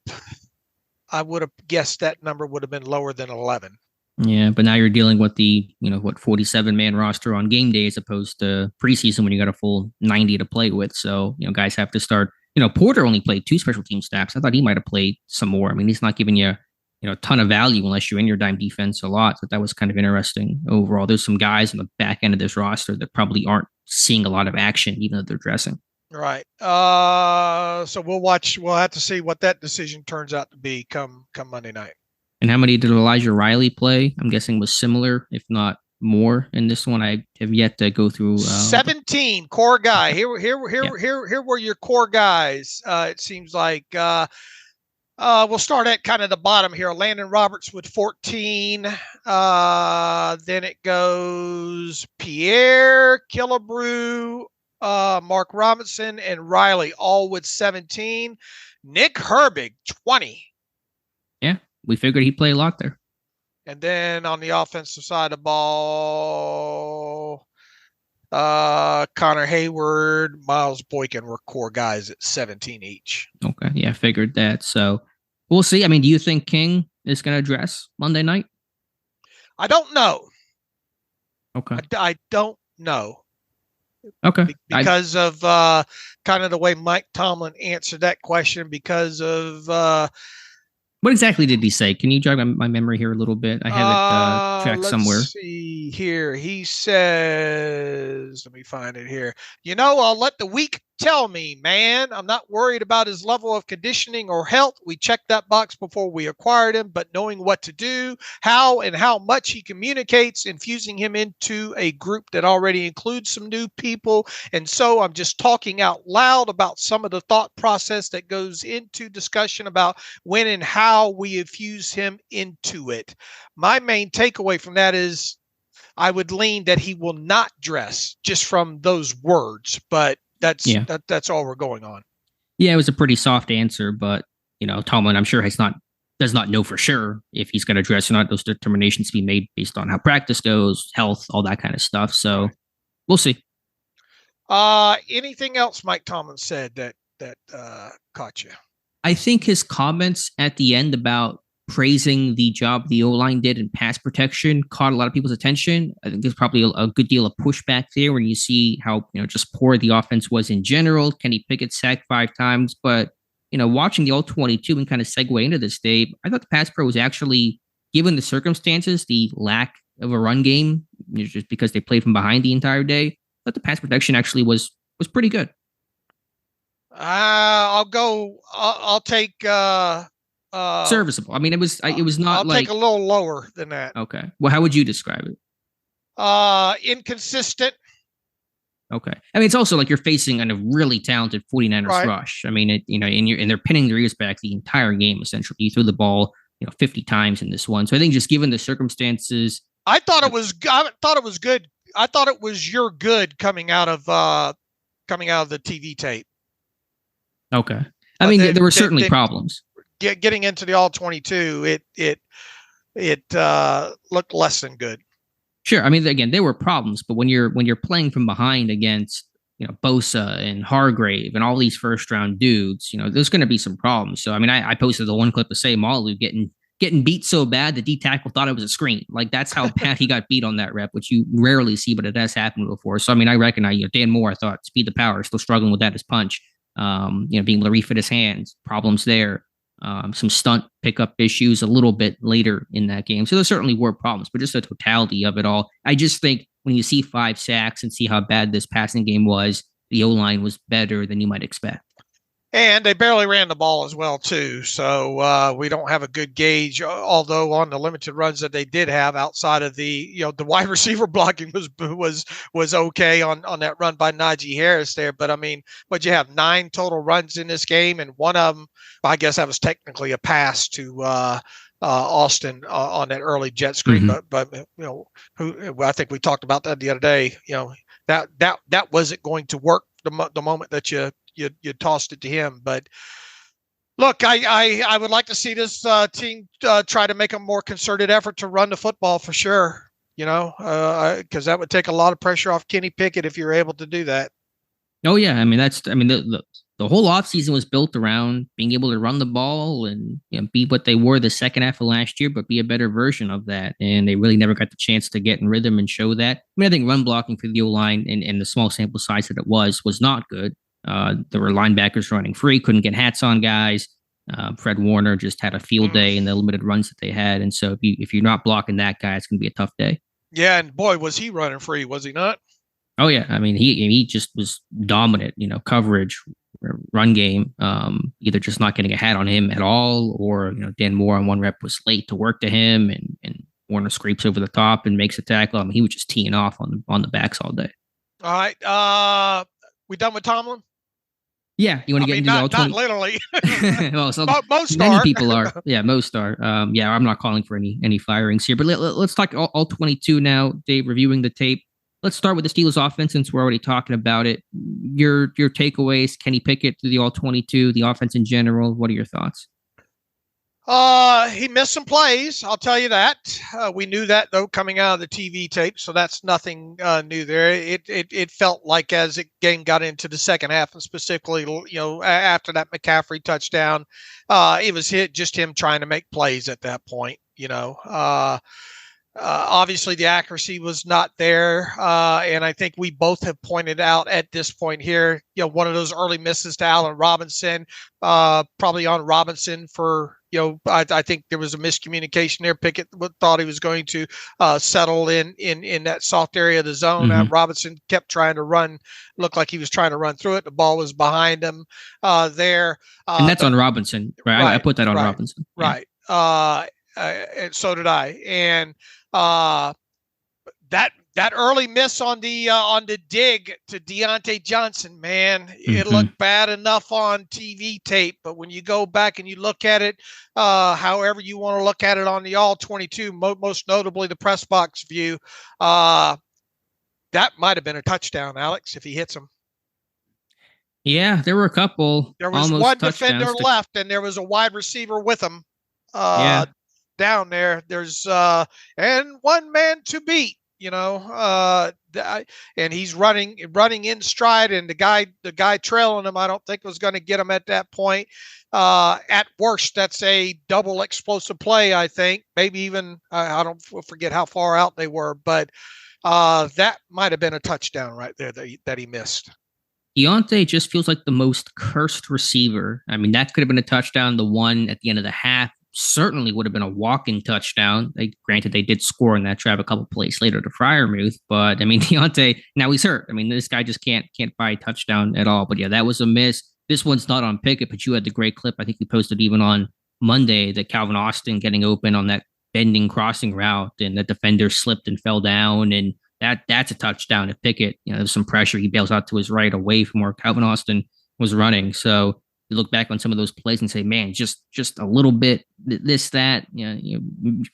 I would have guessed that number would have been lower than 11. Yeah, but now you're dealing with the 47-man roster on game day as opposed to preseason when you got a full 90 to play with. So guys have to start. Porter only played 2 special team snaps. I thought he might have played some more. I mean, he's not giving you a ton of value unless you're in your dime defense a lot. But that was kind of interesting overall. There's some guys on the back end of this roster that probably aren't seeing a lot of action, even though they're dressing. Right. So we'll watch. We'll have to see what that decision turns out to be come Monday night. And how many did Elijah Riley play? I'm guessing was similar, if not more, in this one. I have yet to go through. 17 core guy. Here were your core guys. It seems like we'll start at kind of the bottom here. Landon Roberts with 14. Then it goes Pierre, Killebrew, Mark Robinson, and Riley, all with 17. Nick Herbig, 20. Yeah. We figured he'd play a lot there. And then on the offensive side of the ball, Connor Heyward, Miles Boykin were core guys at 17 each. Okay. Yeah, I figured that. So we'll see. I mean, do you think King is going to dress Monday night? I don't know. Okay. I don't know. Okay. Because of kind of the way Mike Tomlin answered that question, because of what exactly did he say? Can you jog my memory here a little bit? I have it tracked somewhere. Let's see here. He says, let me find it here. I'll let the week tell me, man. I'm not worried about his level of conditioning or health. We checked that box before we acquired him, but knowing what to do, how and how much he communicates, infusing him into a group that already includes some new people. And so I'm just talking out loud about some of the thought process that goes into discussion about when and how we infuse him into it. My main takeaway from that is I would lean that he will not dress just from those words, but that's all we're going on. Yeah, it was a pretty soft answer, but Tomlin, I'm sure does not know for sure if he's going to dress or not. Those determinations to be made based on how practice goes, health, all that kind of stuff. So we'll see. Anything else Mike Tomlin said that caught you? I think his comments at the end about praising the job the O-line did in pass protection caught a lot of people's attention. I think there's probably a good deal of pushback there when you see how just poor the offense was in general. Kenny Pickett sacked 5 times, but watching the All-22 and kind of segue into this, Dave, I thought the pass pro was actually, given the circumstances, the lack of a run game, just because they played from behind the entire day, I thought the pass protection actually was pretty good. I'll take serviceable. I mean, it was not I'll take a little lower than that. Okay. Well, how would you describe it? Inconsistent. Okay. I mean, it's also like you're facing a really talented 49ers rush. I mean, and they're pinning their ears back the entire game, essentially. You threw the ball, 50 times in this one. So I think just given the circumstances, I thought it was good. I thought it was your good coming out of the TV tape. Okay. I mean, there were certainly problems. Getting into the All-22, it looked less than good. Sure. I mean, again, there were problems, but when you're playing from behind against Bosa and Hargrave and all these first round dudes, there's going to be some problems. So I mean, I posted the one clip of Malu getting beat so bad the D tackle thought it was a screen. Like that's how bad he got beat on that rep, which you rarely see, but it has happened before. So I mean, I recognize Dan Moore. I thought speed the power, still struggling with that as punch. Being able to refit his hands, problems there. Some stunt pickup issues a little bit later in that game. So there certainly were problems, but just the totality of it all. I just think when you see 5 sacks and see how bad this passing game was, the O-line was better than you might expect. And they barely ran the ball as well, too. So we don't have a good gauge, although on the limited runs that they did have outside of the wide receiver blocking was okay on that run by Najee Harris there. But I mean, but you have 9 total runs in this game, and one of them, I guess that was technically a pass to Austin on that early jet screen. Mm-hmm. But I think we talked about that the other day. That wasn't going to work the moment that you tossed it to him. But look, I would like to see this team try to make a more concerted effort to run the football for sure, because that would take a lot of pressure off Kenny Pickett if you're able to do that. Oh yeah. I mean, the whole offseason was built around being able to run the ball and be what they were the second half of last year, but be a better version of that. And they really never got the chance to get in rhythm and show that. I mean, I think run blocking for the O-line and the small sample size that it was not good. There were linebackers running free, couldn't get hats on guys. Fred Warner just had a field day in the limited runs that they had. And so if you're not blocking that guy, it's going to be a tough day. Yeah, and boy, was he running free, was he not? Oh, yeah. I mean, he just was dominant, coverage, run game, either just not getting a hat on him at all, or, Dan Moore on one rep was late to work to him, and Warner scrapes over the top and makes a tackle. I mean, he was just teeing off on the backs all day. All right. We done with Tomlin? Yeah, you want to get into not literally. Well, so most many people are. Yeah, most are. Yeah, I'm not calling for any firings here, but let's talk all 22 now. Dave, reviewing the tape. Let's start with the Steelers offense since we're already talking about it. Your takeaways, Kenny Pickett to the All-22, the offense in general. What are your thoughts? He missed some plays. I'll tell you that. We knew that though coming out of the TV tape, so that's nothing new there. It felt like as the game got into the second half, and specifically, after that McCaffrey touchdown, it was just him trying to make plays at that point. Obviously, the accuracy was not there, and I think we both have pointed out at this point here, one of those early misses to Allen Robinson, probably on Robinson for, I think there was a miscommunication there. Pickett thought he was going to settle in that soft area of the zone. Mm-hmm. Robinson kept trying to run, looked like he was trying to run through it. The ball was behind him there. And that's on Robinson, right? I put that on Robinson. Right. And so did I. And that early miss on the dig to Diontae Johnson, man, it looked bad enough on TV tape, but when you go back and you look at it, however you want to look at it on the All-22, most notably the press box view, that might have been a touchdown, Alex, if he hits him. Yeah, there were a couple. There was one defender left, and there was a wide receiver with him. Down there, there's and one man to beat, and he's running in stride, and the guy trailing him, I don't think was going to get him at that point. At worst, that's a double explosive play, I think. Maybe even I don't forget how far out they were, but that might have been a touchdown right there that he missed. Diontae just feels like the most cursed receiver. I mean, that could have been a touchdown. The one at the end of the half certainly would have been a walk-in touchdown. Granted, they did score in that drive a couple plays later to Freiermuth, but I mean, Diontae, now he's hurt. I mean, this guy just can't buy a touchdown at all. But yeah, that was a miss. This one's not on Pickett, but you had the great clip. I think you posted even on Monday that Calvin Austin getting open on that bending crossing route, and the defender slipped and fell down, and that's a touchdown. If Pickett, there's some pressure, he bails out to his right away from where Calvin Austin was running. So you look back on some of those plays and say, man, just a little bit, this, that, you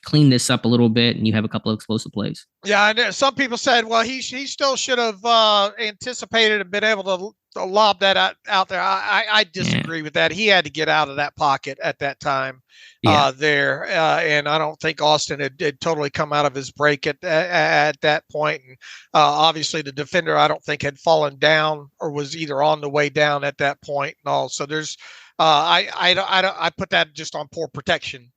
clean this up a little bit, and you have a couple of explosive plays. Yeah, and some people said, well, he still should have anticipated and been able to lob that out there. I disagree with that. He had to get out of that pocket at that time there, and I don't think Austin had totally come out of his break at that point. And obviously, the defender I don't think had fallen down or was either on the way down at that point and all. So there's I put that just on poor protection.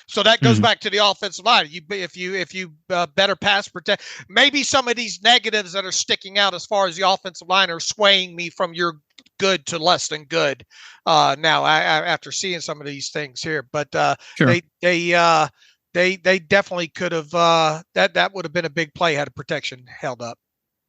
So that goes back to the offensive line. If you better pass protect, maybe some of these negatives that are sticking out as far as the offensive line are swaying me from your good to less than good. Now after seeing some of these things here, but sure. they definitely could have that would have been a big play had a protection held up.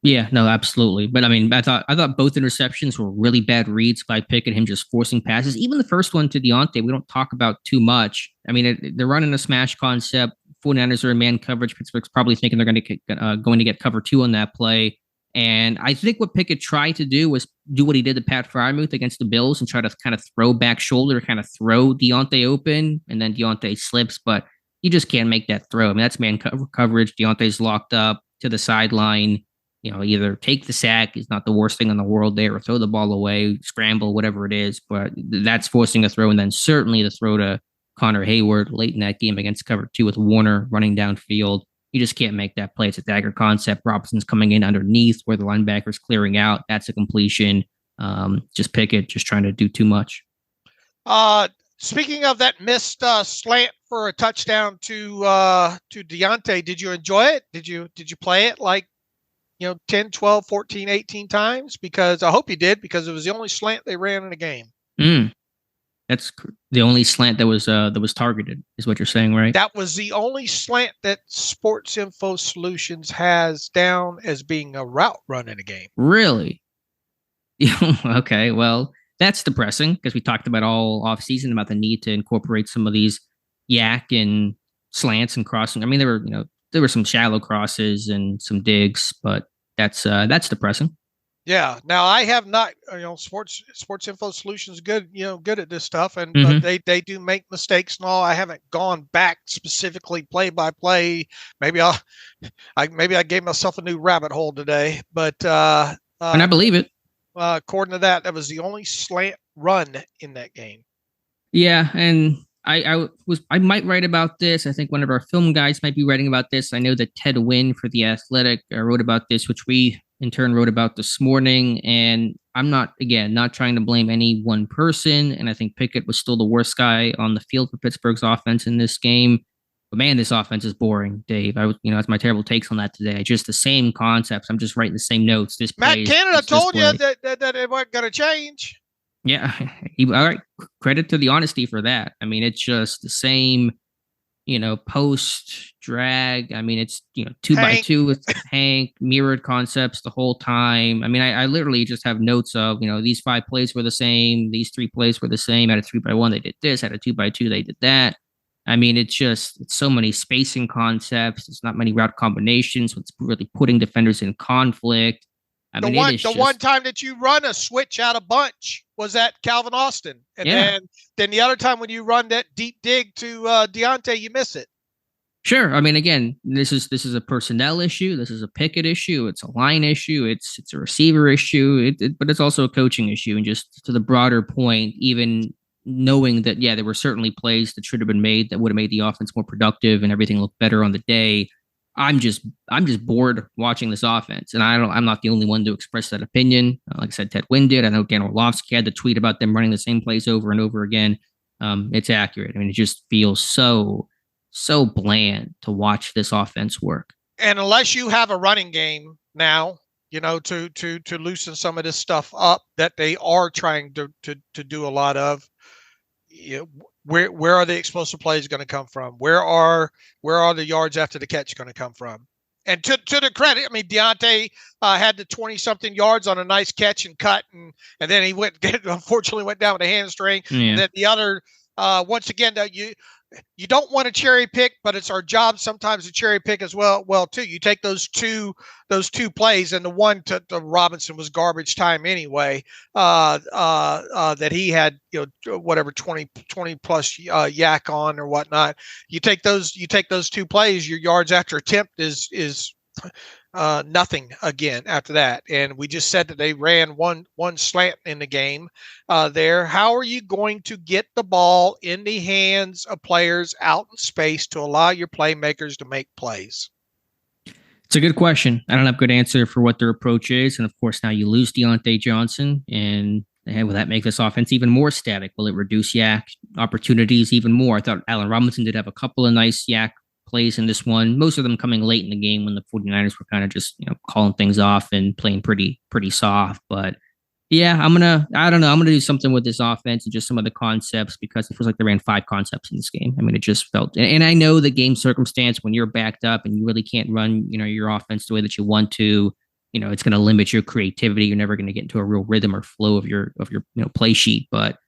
Yeah, no, absolutely. But I mean, I thought both interceptions were really bad reads by Pickett, him just forcing passes. Even the first one to Diontae, we don't talk about too much. I mean, they're running a smash concept. 49ers are in man coverage. Pittsburgh's probably thinking they're going to get cover 2 on that play. And I think what Pickett tried to do was do what he did to Pat Freiermuth against the Bills and try to kind of throw back shoulder, kind of throw Diontae open, and then Diontae slips. But you just can't make that throw. I mean, that's man coverage. Diontae's locked up to the sideline. Either take the sack is not the worst thing in the world there, or throw the ball away, scramble, whatever it is. But that's forcing a throw. And then certainly the throw to Connor Heyward late in that game against cover 2 with Warner running downfield. You just can't make that play. It's a dagger concept. Robinson's coming in underneath where the linebacker's clearing out. That's a completion. Just Pickett just trying to do too much. Speaking of that missed slant for a touchdown to Diontae, did you enjoy it? Did you play it like 10, 12, 14, 18 times? Because I hope you did, because it was the only slant they ran in the game. That's the only slant that was targeted, is what you're saying, right? That was the only slant that Sports Info Solutions has down as being a route run in a game. Really? Okay, well, that's depressing, because we talked about all offseason about the need to incorporate some of these yak and slants and crossing. I mean, there were some shallow crosses and some digs, but that's depressing. Yeah. Now I have not, Sports Info Solutions good at this stuff, and but they do make mistakes and all. I haven't gone back specifically play by play. Maybe I gave myself a new rabbit hole today, but and I believe it. According to that was the only slant run in that game. Yeah, and I might write about this. I think one of our film guys might be writing about this. I know that Ted Wynn for The Athletic wrote about this, which we in turn wrote about this morning. And I'm not trying to blame any one person. And I think Pickett was still the worst guy on the field for Pittsburgh's offense in this game. But man, this offense is boring, Dave. That's my terrible takes on that today. Just the same concepts. I'm just writing the same notes. This Matt plays, Canada this told you play. that it wasn't going to change. Yeah. All right. Credit to the honesty for that. I mean, it's just the same, post drag. I mean, it's, 2x2 with Hank, mirrored concepts the whole time. I mean, I literally just have notes of, these 5 plays were the same. These 3 plays were the same. At a 3x1, they did this. At a 2x2, they did that. I mean, it's so many spacing concepts. There's not many route combinations. So it's really putting defenders in conflict. The one time that you run a switch out of bunch was at Calvin Austin. And then the other time when you run that deep dig to Diontae, you miss it. Sure. I mean, again, this is a personnel issue. This is a Pickett issue. It's a line issue. It's a receiver issue. But it's also a coaching issue. And just to the broader point, even knowing that, there were certainly plays that should have been made that would have made the offense more productive and everything look better on the day. I'm just bored watching this offense, and I'm not the only one to express that opinion. Like I said, Ted Wynn did. I know Dan Orlovsky had the tweet about them running the same plays over and over again. It's accurate. I mean, it just feels so bland to watch this offense work. And unless you have a running game now, to loosen some of this stuff up that they are trying to do a lot of, where are the explosive plays going to come from? Where are the yards after the catch going to come from? And to the credit, I mean, Diontae had the 20-something yards on a nice catch and cut, and then he unfortunately went down with a hamstring. Yeah. And then the other, once again, you don't want to cherry pick, but it's our job sometimes to cherry pick as well too. You take those two plays, and the one to Robinson was garbage time anyway. That he had, whatever 20 plus yak on or whatnot. You take those 2 plays, your yards after attempt is nothing again after that. And we just said that they ran one slant in the game there. How are you going to get the ball in the hands of players out in space to allow your playmakers to make plays? It's a good question. I don't have a good answer for what their approach is. And of course, now you lose Diontae Johnson, and will that make this offense even more static? Will it reduce yak opportunities even more? I thought Allen Robinson did have a couple of nice yak plays in this one, most of them coming late in the game when the 49ers were kind of just, calling things off and playing pretty soft. But I'm going to do something with this offense and just some of the concepts, because it feels like they ran 5 concepts in this game. I mean, it just felt, and I know the game circumstance when you're backed up and you really can't run, your offense the way that you want to, it's going to limit your creativity. You're never going to get into a real rhythm or flow of your play sheet. But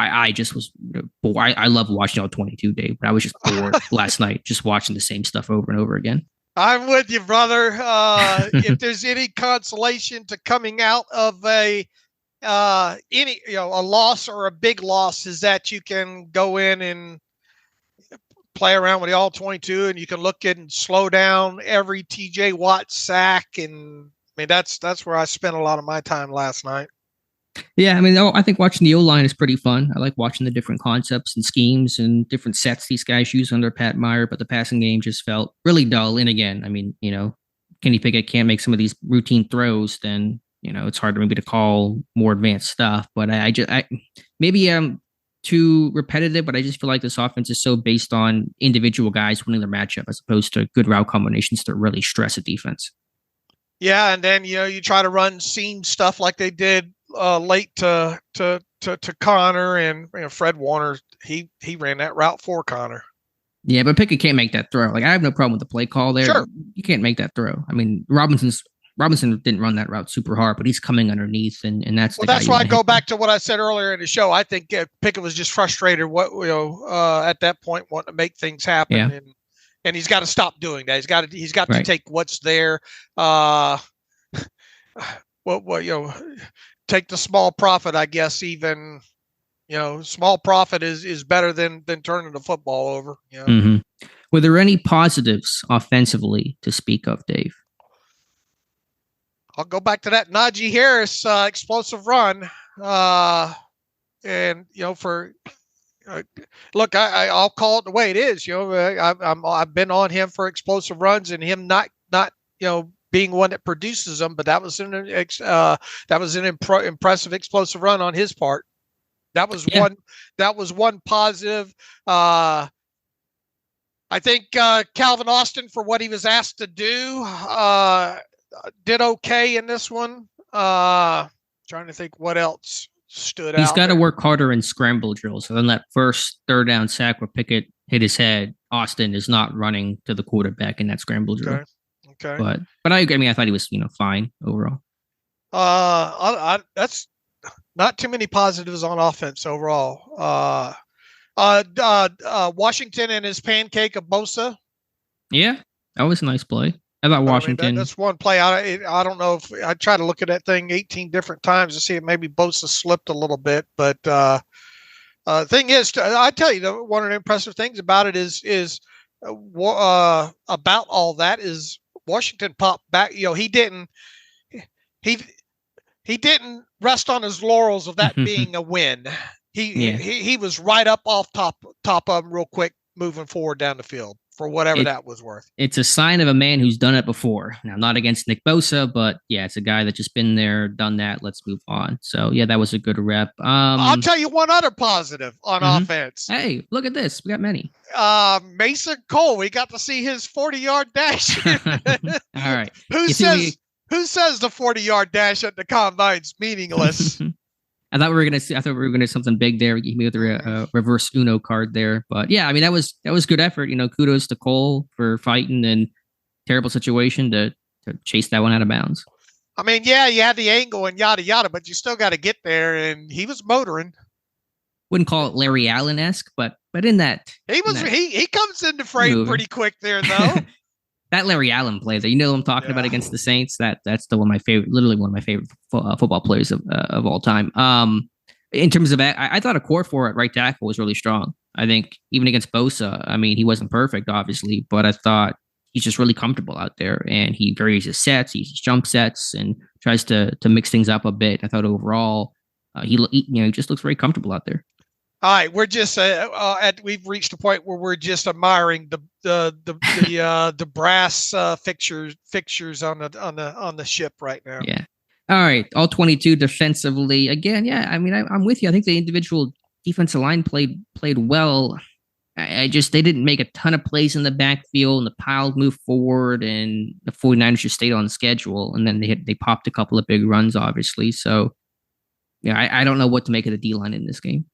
I just was bored. I love watching All-22, Dave, but I was just bored last night, just watching the same stuff over and over again. I'm with you, brother. If there's any consolation to coming out of a loss or a big loss, is that you can go in and play around with the All-22, and you can look at and slow down every TJ Watt sack. And I mean, that's where I spent a lot of my time last night. Yeah, I mean, I think watching the O-line is pretty fun. I like watching the different concepts and schemes and different sets these guys use under Pat Meyer, but the passing game just felt really dull. And again, I mean, Kenny Pickett can't make some of these routine throws, then, it's hard maybe to call more advanced stuff. But maybe I'm too repetitive, but I just feel like this offense is so based on individual guys winning their matchup as opposed to good route combinations that really stress a defense. Yeah, and then, you try to run seam stuff like they did late to Connor, and Fred Warner, he ran that route for Connor. Yeah, but Pickett can't make that throw. Like, I have no problem with the play call there. Sure. You can't make that throw. I mean, Robinson didn't run that route super hard, but he's coming underneath, and that's that's why I go back to what I said earlier in the show. I think Pickett was just frustrated at that point, wanting to make things happen. Yeah. And he's got to stop doing that. He's got to take what's there. Take the small profit, I guess. Even, small profit is better than turning the football over. Mm-hmm. Were there any positives offensively to speak of, Dave? I'll go back to that Najee Harris explosive run, and for. Look, I'll call it the way it is. I've been on him for explosive runs, and him not being one that produces them, but that was an impressive explosive run on his part. That was one positive. I think Calvin Austin, for what he was asked to do, did okay in this one. Trying to think what else stood out. He's got to work harder in scramble drills. So then that first third down sack where Pickett hit his head, Austin is not running to the quarterback in that scramble drill. Okay. But I agree. I mean, I thought he was, fine overall. That's not too many positives on offense overall. Washington and his pancake of Bosa. Yeah, that was a nice play. I thought Washington. I mean, that's one play. I don't know if I try to look at that thing 18 different times to see if maybe Bosa slipped a little bit. But thing is, I tell you, one of the impressive things about it is about all that is Washington popped back. He didn't rest on his laurels of that being a win. He was right up off top of him real quick, moving forward down the field for whatever that was worth. It's a sign of a man who's done it before. Now, not against Nick Bosa, but yeah, it's a guy that's just been there, done that. Let's move on. So yeah, that was a good rep. I'll tell you one other positive on offense. Hey, look at this. We got many. Mason Cole. We got to see his 40-yard dash. All right. Who says the 40-yard dash at the combine's meaningless? I thought we were gonna do something big there. Give me the reverse Uno card there, but yeah, I mean that was good effort. Kudos to Cole for fighting and terrible situation to chase that one out of bounds. I mean, yeah, you had the angle and yada yada, but you still got to get there, and he was motoring. Wouldn't call it Larry Allen-esque, but in that he comes into frame pretty quick there though. That Larry Allen play that I'm talking about against the Saints. That's still one of my favorite, literally one of my favorite football players of all time. In terms of, I thought a core for at right tackle was really strong. I think even against Bosa, I mean, he wasn't perfect, obviously, but I thought he's just really comfortable out there, and he varies his sets, he jump sets, and tries to mix things up a bit. I thought overall, he just looks very comfortable out there. All right, we're just we've reached a point where we're just admiring the brass fixtures on the ship right now. Yeah. All right, all-22 defensively again. Yeah, I mean I'm with you. I think the individual defensive line played well. They didn't make a ton of plays in the backfield, and the pile moved forward, and the 49ers just stayed on schedule, and then they popped a couple of big runs, obviously. So yeah, I don't know what to make of the D-line in this game.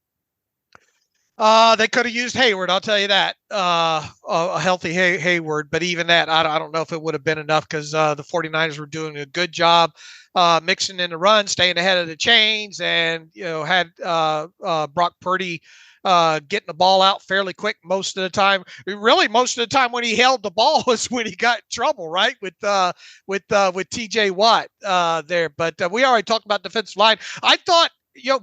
They could have used Heyward, I'll tell you that. A healthy Heyward, but even that, I don't know if it would have been enough because the 49ers were doing a good job mixing in the run, staying ahead of the chains, and had Brock Purdy getting the ball out fairly quick most of the time. Really, most of the time when he held the ball was when he got in trouble, right? With TJ Watt there. But we already talked about defensive line. I thought,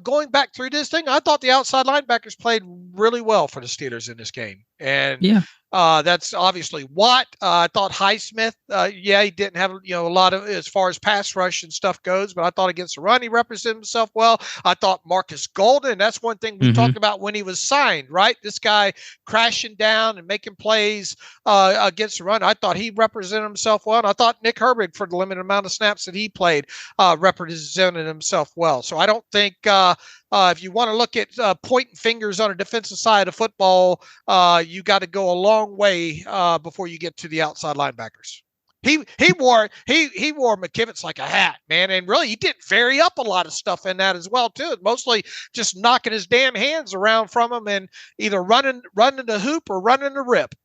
going back through this thing, I thought the outside linebackers played really well for the Steelers in this game. And that's obviously Watt. I thought Highsmith, he didn't have, a lot of as far as pass rush and stuff goes, but I thought against the run, he represented himself well. I thought Marcus Golden, that's one thing we talked about when he was signed, right? This guy crashing down and making plays against the run. I thought he represented himself well. And I thought Nick Herbig, for the limited amount of snaps that he played, represented himself well. So I don't think, if you want to look at pointing fingers on a defensive side of football, you got to go a long way before you get to the outside linebackers. He wore McKivitz like a hat, man, and really he didn't vary up a lot of stuff in that as well too. Mostly just knocking his damn hands around from him and either running the hoop or running the rip.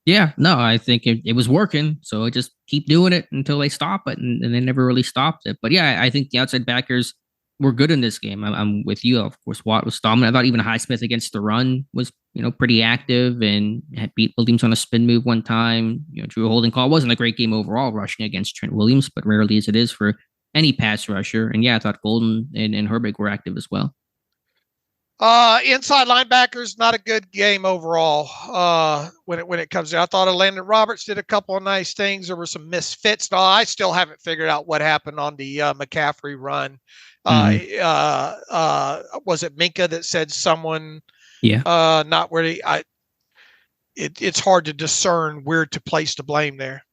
Yeah, no, I think it was working, so just keep doing it until they stop it, and they never really stopped it. But yeah, I think the outside backers were good in this game. I'm with you. Of course, Watt was dominant. I thought even Highsmith against the run was, pretty active and had beat Williams on a spin move one time. Drew a holding call. It wasn't a great game overall rushing against Trent Williams, but rarely as it is for any pass rusher. And yeah, I thought Golden and Herbig were active as well. Inside linebackers, not a good game overall. When it comes to, I thought Landon Roberts did a couple of nice things. There were some misfits. No, I still haven't figured out what happened on the McCaffrey run. Was it Minka that said someone? Yeah. Not where it's hard to discern where to place the blame there.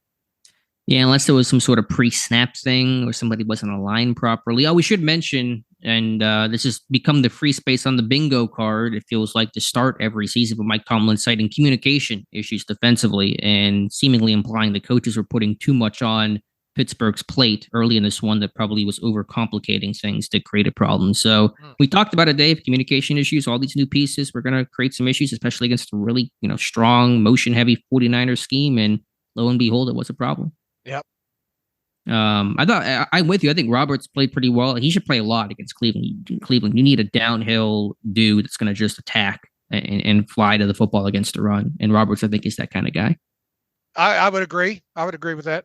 Yeah, unless there was some sort of pre-snap thing or somebody wasn't aligned properly. Oh, we should mention And this has become the free space on the bingo card. It feels like to start every season with Mike Tomlin citing communication issues defensively and seemingly implying the coaches were putting too much on Pittsburgh's plate early in this one that probably was overcomplicating things to create a problem. So we talked about it, Dave, communication issues, all these new pieces. We're going to create some issues, especially against a really, strong motion heavy 49ers scheme. And lo and behold, it was a problem. Yep. I'm with you. I think Roberts played pretty well. He should play a lot against Cleveland. Cleveland, you need a downhill dude that's going to just attack and fly to the football against the run. And Roberts, I think, is that kind of guy. I would agree. I would agree with that.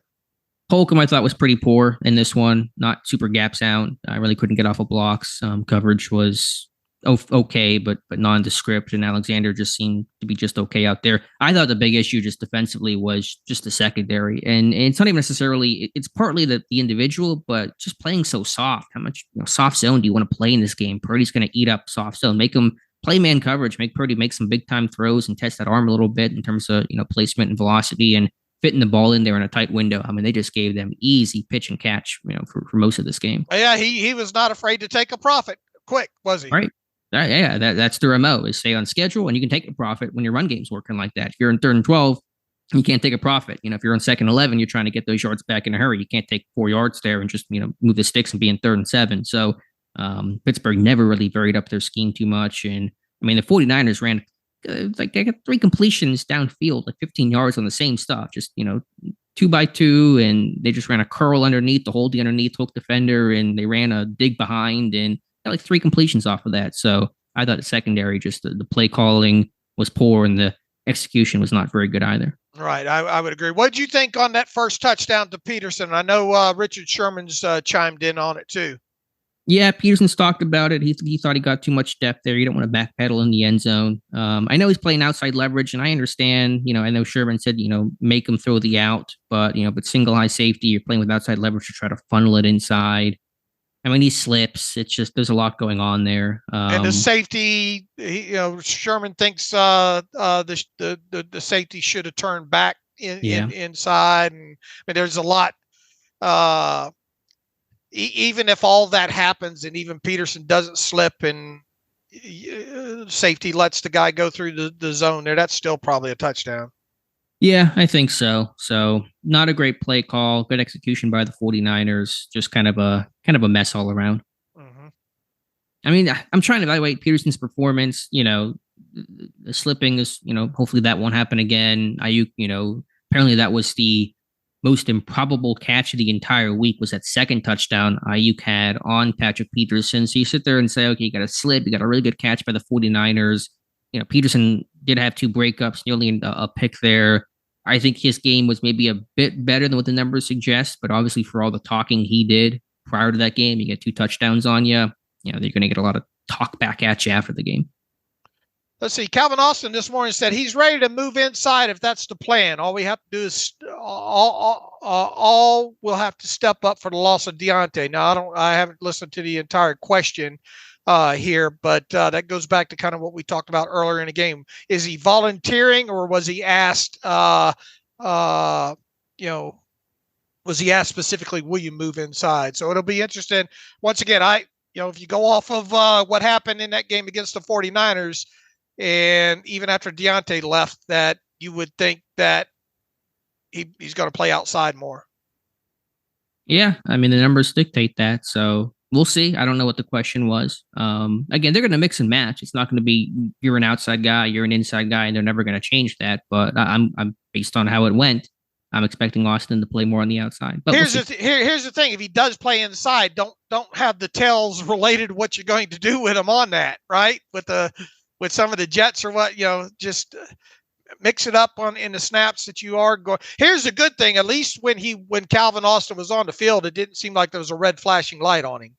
Holcomb, I thought, was pretty poor in this one. Not super gap sound. I really couldn't get off of blocks. Coverage was okay, but nondescript. And Alexander just seemed to be just okay out there. I thought the big issue just defensively was just the secondary. And it's not even necessarily, it's partly the individual, but just playing so soft. How much soft zone do you want to play in this game? Purdy's going to eat up soft zone. Make him play man coverage. Make Purdy make some big time throws and test that arm a little bit in terms of placement and velocity and fitting the ball in there in a tight window. I mean, they just gave them easy pitch and catch, for most of this game. Yeah, he was not afraid to take a profit quick, was he? Right. Yeah, that's the remote is stay on schedule, and you can take a profit when your run game's working like that. If you're in 3rd and 12, you can't take a profit. If you're on 2nd and 11, you're trying to get those yards back in a hurry. You can't take 4 yards there and just move the sticks and be in 3rd and 7. So Pittsburgh never really varied up their scheme too much, and I mean the 49ers ran they got 3 completions downfield, like 15 yards on the same stuff, just 2 by 2, and they just ran a curl underneath, the hold the underneath hook defender, and they ran a dig behind and got like 3 completions off of that. So I thought the secondary, just the play calling was poor and the execution was not very good either. Right. I would agree. What did you think on that first touchdown to Peterson? I know Richard Sherman's chimed in on it too. Yeah, Peterson's talked about it. He thought he got too much depth there. You don't want to backpedal in the end zone. I know he's playing outside leverage, and I understand. I know Sherman said, make him throw the out, but single high safety, you're playing with outside leverage to try to funnel it inside. I mean, he slips. It's just there's a lot going on there. And the safety, Sherman thinks the safety should have turned back inside, and I mean, there's a lot. Even if all that happens, and even Peterson doesn't slip, and safety lets the guy go through the zone there, that's still probably a touchdown. Yeah, I think so. So not a great play call, good execution by the 49ers, just kind of a mess all around. Mm-hmm. I mean, I'm trying to evaluate Peterson's performance. The slipping is, hopefully that won't happen again. Ayuk, apparently that was the most improbable catch of the entire week, was that second touchdown Ayuk had on Patrick Peterson. So you sit there and say, okay, you got a slip, you got a really good catch by the 49ers. Peterson did have 2 breakups, nearly a pick there. I think his game was maybe a bit better than what the numbers suggest, but obviously for all the talking he did prior to that game, you get 2 touchdowns on you. They're going to get a lot of talk back at you after the game. Let's see. Calvin Austin this morning said he's ready to move inside if that's the plan. All we have to do is all we'll have to step up for the loss of Diontae. Now I haven't listened to the entire question here, but that goes back to kind of what we talked about earlier in the game. Is he volunteering, or was he asked? Was he asked specifically, will you move inside? So it'll be interesting. Once again, if you go off of what happened in that game against the 49ers, and even after Diontae left, that you would think that he's going to play outside more. Yeah, I mean, the numbers dictate that, so we'll see. I don't know what the question was. Again, they're going to mix and match. It's not going to be you're an outside guy, you're an inside guy, and they're never going to change that. But I'm based on how it went, I'm expecting Austin to play more on the outside. But here's the thing: if he does play inside, don't have the tells related to what you're going to do with him on that, right? With some of the Jets or what, just mix it up in the snaps that you are going. Here's the good thing: at least when Calvin Austin was on the field, it didn't seem like there was a red flashing light on him.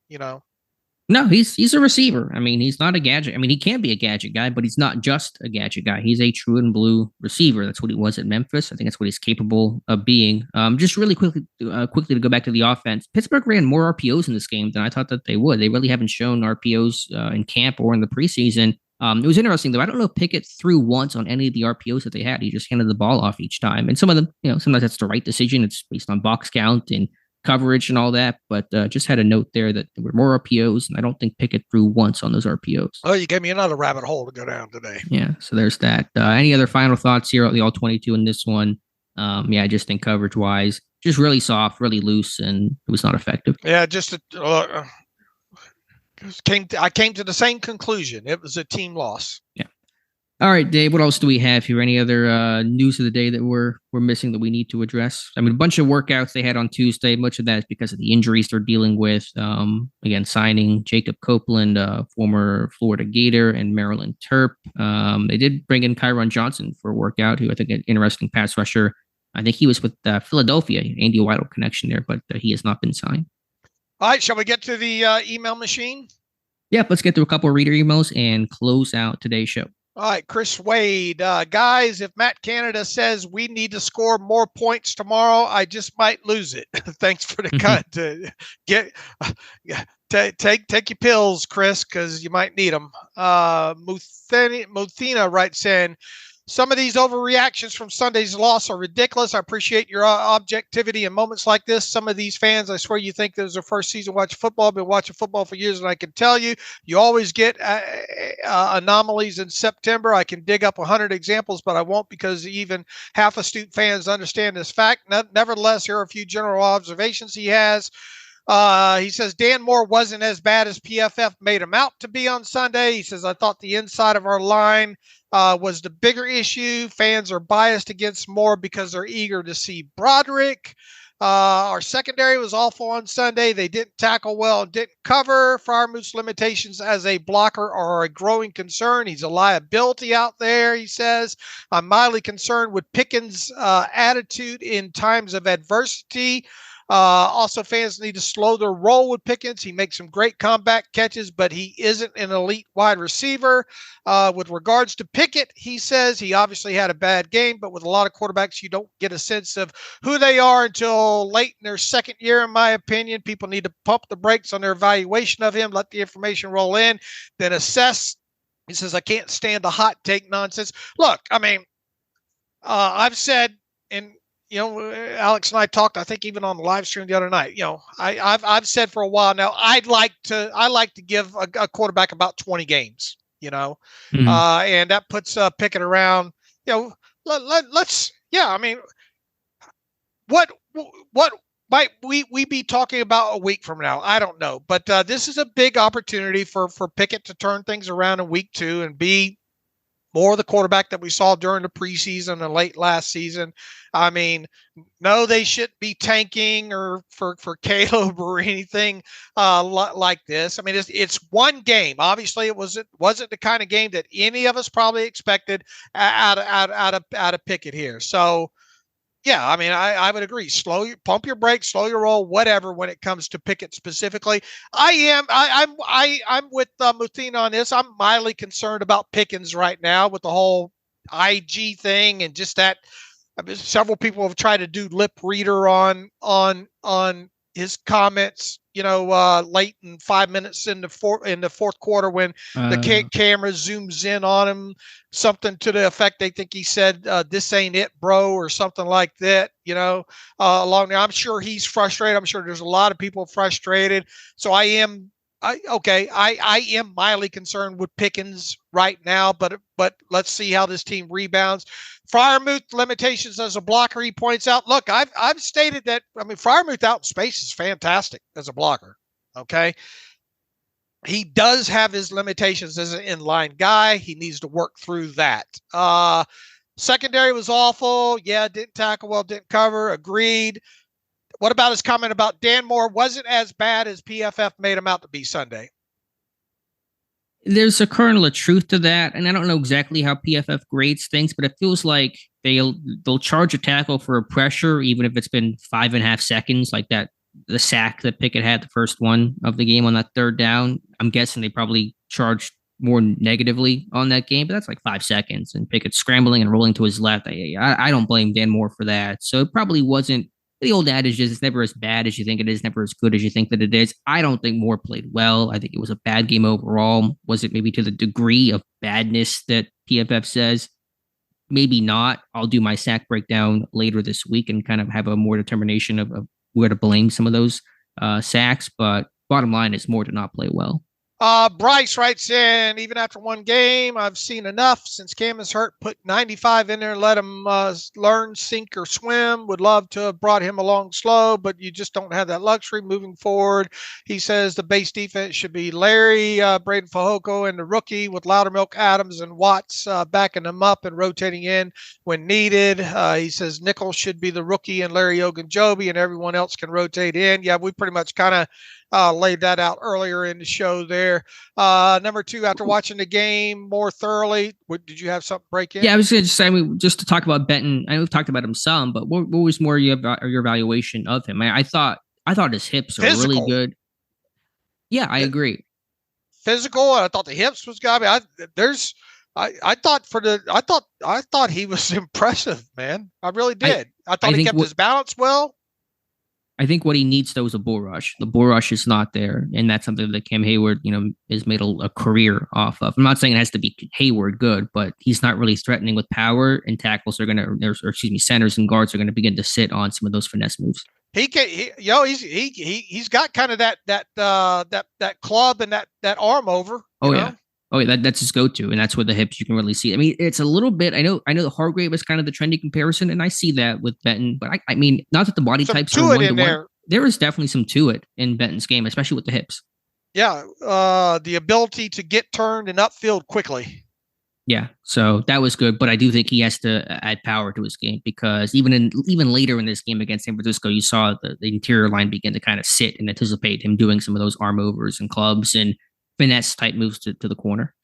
No, he's a receiver. I mean, he's not a gadget. I mean, he can be a gadget guy, but he's not just a gadget guy. He's a true and blue receiver. That's what he was at Memphis. I think that's what he's capable of being. Just really quickly to go back to the offense. Pittsburgh ran more RPOs in this game than I thought that they would. They really haven't shown RPOs in camp or in the preseason. It was interesting, though. I don't know if Pickett threw once on any of the RPOs that they had. He just handed the ball off each time. And some of them, sometimes that's the right decision. It's based on box count and coverage and all that, but just had a note there that there were more RPOs, and I don't think Pickett threw once on those RPOs. Oh, you gave me another rabbit hole to go down today. Yeah, so there's that. Any other final thoughts here on the All-22 in this one? Yeah, I just think coverage-wise, just really soft, really loose, and it was not effective. Yeah, I came to the same conclusion. It was a team loss. Yeah. All right, Dave, what else do we have here? Any other news of the day that we're missing that we need to address? I mean, a bunch of workouts they had on Tuesday. Much of that is because of the injuries they're dealing with. Again, signing Jacob Copeland, former Florida Gator, and Maryland Terp. They did bring in Kyron Johnson for a workout, who I think an interesting pass rusher. I think he was with Philadelphia, Andy Weidel connection there, but he has not been signed. All right, shall we get to the email machine? Yep, let's get through a couple of reader emails and close out today's show. All right, Chris Wade. Guys, if Matt Canada says we need to score more points tomorrow, I just might lose it. Thanks for the cut. Take your pills, Chris, because you might need them. Muthina writes in, some of these overreactions from Sunday's loss are ridiculous. I appreciate your objectivity in moments like this. Some of these fans, I swear you think this is their first season watching football. I've been watching football for years, and I can tell you, you always get anomalies in September. I can dig up 100 examples, but I won't because even half astute fans understand this fact. Nevertheless, here are a few general observations he has. He says, Dan Moore wasn't as bad as PFF made him out to be on Sunday. He says, I thought the inside of our line was the bigger issue. Fans are biased against Moore because they're eager to see Broderick. Our secondary was awful on Sunday. They didn't tackle well and didn't cover. Freiermuth's limitations as a blocker are a growing concern. He's a liability out there, he says. I'm mildly concerned with Pickens' attitude in times of adversity. Also, fans need to slow their roll with Pickens. He makes some great combat catches, but he isn't an elite wide receiver. With regards to Pickett, he says he obviously had a bad game, but with a lot of quarterbacks, you don't get a sense of who they are until late in their second year, in my opinion. People need to pump the brakes on their evaluation of him, let the information roll in, then assess. He says, I can't stand the hot take nonsense. Look, I mean, I've said in Alex and I talked, I think even on the live stream the other night, I've said for a while now, I like to give a quarterback about 20 games, and that puts Pickett around, let's, I mean, what might we be talking about a week from now? I don't know, but this is a big opportunity for Pickett to turn things around in week 2 and be more the quarterback that we saw during the preseason and late last season. I mean, no, they shouldn't be tanking or for Caleb or anything like this. I mean, it's one game. Obviously, it wasn't the kind of game that any of us probably expected out of Pickett here. So, yeah, I mean, I would agree. Pump your brakes, slow your roll, whatever. When it comes to Pickett specifically, I'm with Muthina on this. I'm mildly concerned about Pickens right now with the whole IG thing and just that. I mean, several people have tried to do lip reader on his comments, late in 5 minutes in the fourth quarter when the camera zooms in on him, something to the effect they think he said, "This ain't it, bro," or something like that. Along there, I'm sure he's frustrated. I'm sure there's a lot of people frustrated. So I am mildly concerned with Pickens right now, but let's see how this team rebounds. Freiermuth limitations as a blocker, he points out. Look, I've stated that. I mean, Freiermuth out in space is fantastic as a blocker. Okay, he does have his limitations as an inline guy. He needs to work through that. Secondary was awful. Yeah, didn't tackle well, didn't cover. Agreed. What about his comment about Dan Moore wasn't as bad as PFF made him out to be Sunday? There's a kernel of truth to that, and I don't know exactly how PFF grades things, but it feels like they'll charge a tackle for a pressure, even if it's been 5.5 seconds, like the sack that Pickett had, the first one of the game on that third down. I'm guessing they probably charged more negatively on that game, but that's like 5 seconds, and Pickett scrambling and rolling to his left. I don't blame Dan Moore for that. So it probably wasn't. The old adage is it's never as bad as you think it is, never as good as you think that it is. I don't think Moore played well. I think it was a bad game overall. Was it maybe to the degree of badness that PFF says? Maybe not. I'll do my sack breakdown later this week and kind of have a more determination of where to blame some of those sacks, but bottom line is Moore did not play well. Bryce writes in, even after one game, I've seen enough since Cam is hurt. Put 95 in there and let him learn, sink, or swim. Would love to have brought him along slow, but you just don't have that luxury moving forward. He says the base defense should be Larry, Braden Fajoko, and the rookie with Loudermilk, Adams, and Watts backing them up and rotating in when needed. He says nickel should be the rookie and Larry Ogunjobi, and everyone else can rotate in. Yeah, we pretty much kind of laid that out earlier in the show there. Number two, after watching the game more thoroughly, did you have something break in? Yeah, I was going to say, just to talk about Benton, I know we've talked about him some, but what was more your evaluation of him? I thought his hips are really good. Yeah, I agree. Physical, and I thought the hips was got me. I thought he was impressive, man. I really did. I thought he kept his balance well. I think what he needs, though, is a bull rush. The bull rush is not there, and that's something that Cam Heyward, has made a career off of. I'm not saying it has to be Heyward good, but he's not really threatening with power, and tackles are going to, centers and guards are going to begin to sit on some of those finesse moves. He's got kind of that club and that arm over. Oh yeah. Oh, yeah, that's his go-to, and that's where the hips you can really see. I mean, it's a little bit. I know the Hargrave was kind of the trendy comparison, and I see that with Benton. But I mean, not that the body types are one-to-one. There is definitely some to it in Benton's game, especially with the hips. Yeah, the ability to get turned and upfield quickly. Yeah, so that was good, but I do think he has to add power to his game because even later in this game against San Francisco, you saw the interior line begin to kind of sit and anticipate him doing some of those arm overs and clubs and finesse type moves to the corner.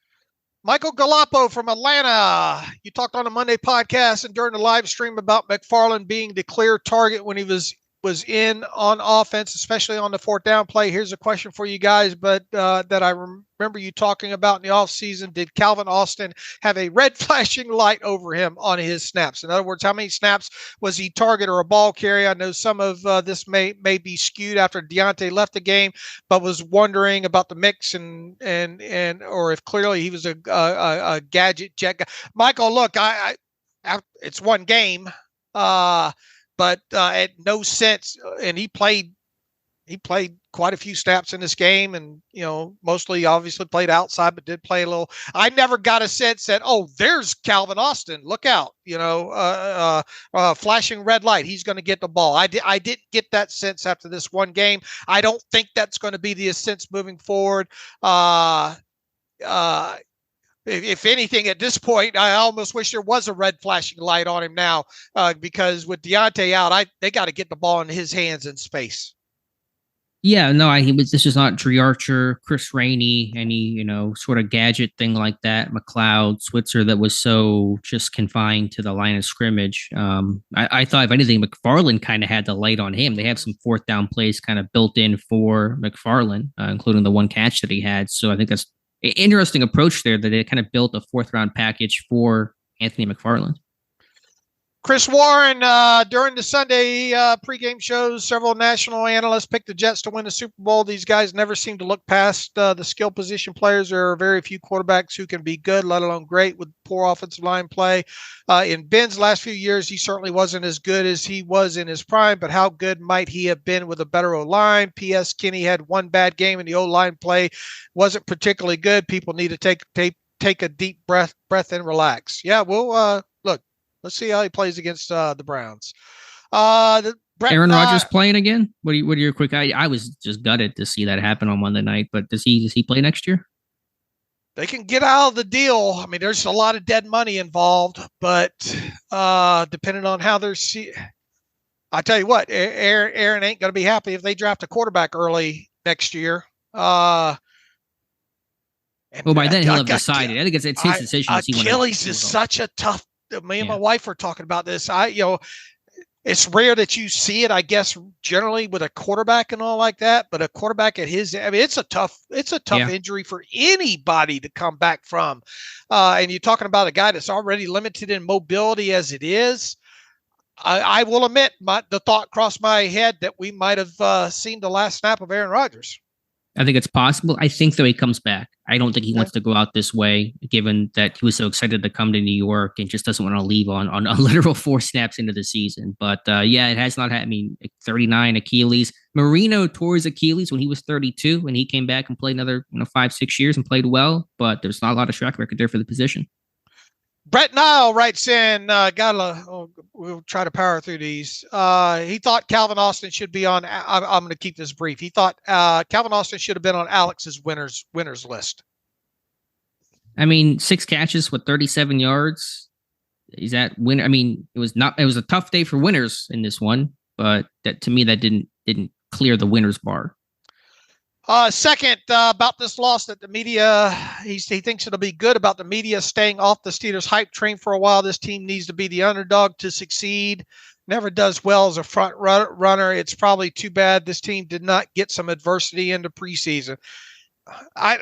Michael Galapo from Atlanta. You talked on a Monday podcast and during the live stream about McFarland being the clear target when he was in on offense, especially on the fourth down play. Here's a question for you guys, but that I remember you talking about in the offseason. Did Calvin Austin have a red flashing light over him on his snaps? In other words, how many snaps was he target or a ball carrier? I know some of this may be skewed after Diontae left the game, but was wondering about the mix and or if clearly he was a gadget jet guy. Michael, look, it's one game. But at no sense, and he played quite a few snaps in this game, and mostly obviously played outside, but did play a little. I never got a sense that there's Calvin Austin, look out, flashing red light, he's going to get the ball. I didn't get that sense after this one game. I don't think that's going to be the sense moving forward. If anything, at this point, I almost wish there was a red flashing light on him now, because with Diontae out, they got to get the ball in his hands in space. Yeah, no, this is not Tree Archer, Chris Rainey, any sort of gadget thing like that. McLeod, Switzer, that was so just confined to the line of scrimmage. I thought if anything, McFarland kind of had the light on him. They have some fourth down plays kind of built in for McFarland, including the one catch that he had. So I think that's interesting approach there that they kind of built a fourth round package for Anthony McFarland. Chris Warren, during the Sunday pregame shows, several national analysts picked the Jets to win the Super Bowl. These guys never seem to look past the skill position players. There are very few quarterbacks who can be good, let alone great, with poor offensive line play. In Ben's last few years, he certainly wasn't as good as he was in his prime, but how good might he have been with a better O-line? P.S. Kenny had one bad game, and the O-line play wasn't particularly good. People need to take a deep breath and relax. Yeah, we'll look. Let's see how he plays against the Browns. Aaron Rodgers playing again? What are your quick? I was just gutted to see that happen on Monday night. But does he play next year? They can get out of the deal. I mean, there's a lot of dead money involved, but depending on how they're I tell you what, Aaron ain't going to be happy if they draft a quarterback early next year. By then he'll have decided. I think it's his decision. Achilles is such a tough. Me and my wife were talking about this. It's rare that you see it, I guess, generally with a quarterback and all like that. But a quarterback at it's a tough injury for anybody to come back from. And you're talking about a guy that's already limited in mobility as it is. I will admit, the thought crossed my head that we might have seen the last snap of Aaron Rodgers. I think it's possible. I think, though, he comes back. I don't think he wants to go out this way, given that he was so excited to come to New York and just doesn't want to leave on a literal 4 snaps into the season. But yeah, it has not had. I mean, 39 Achilles. Marino tore his Achilles when he was 32, and he came back and played another 5-6 years and played well. But there's not a lot of track record there for the position. Brett Nile writes in, we'll try to power through these. He thought Calvin Austin should be on, I'm going to keep this brief. He thought Calvin Austin should have been on Alex's winners list. I mean, 6 catches with 37 yards. Is that win? I mean, it was a tough day for winners in this one, but that to me, that didn't clear the winners bar. Second, about this loss that the media, he thinks it'll be good about the media staying off the Steelers hype train for a while. This team needs to be the underdog to succeed. Never does well as a front runner. It's probably too bad this team did not get some adversity into preseason. I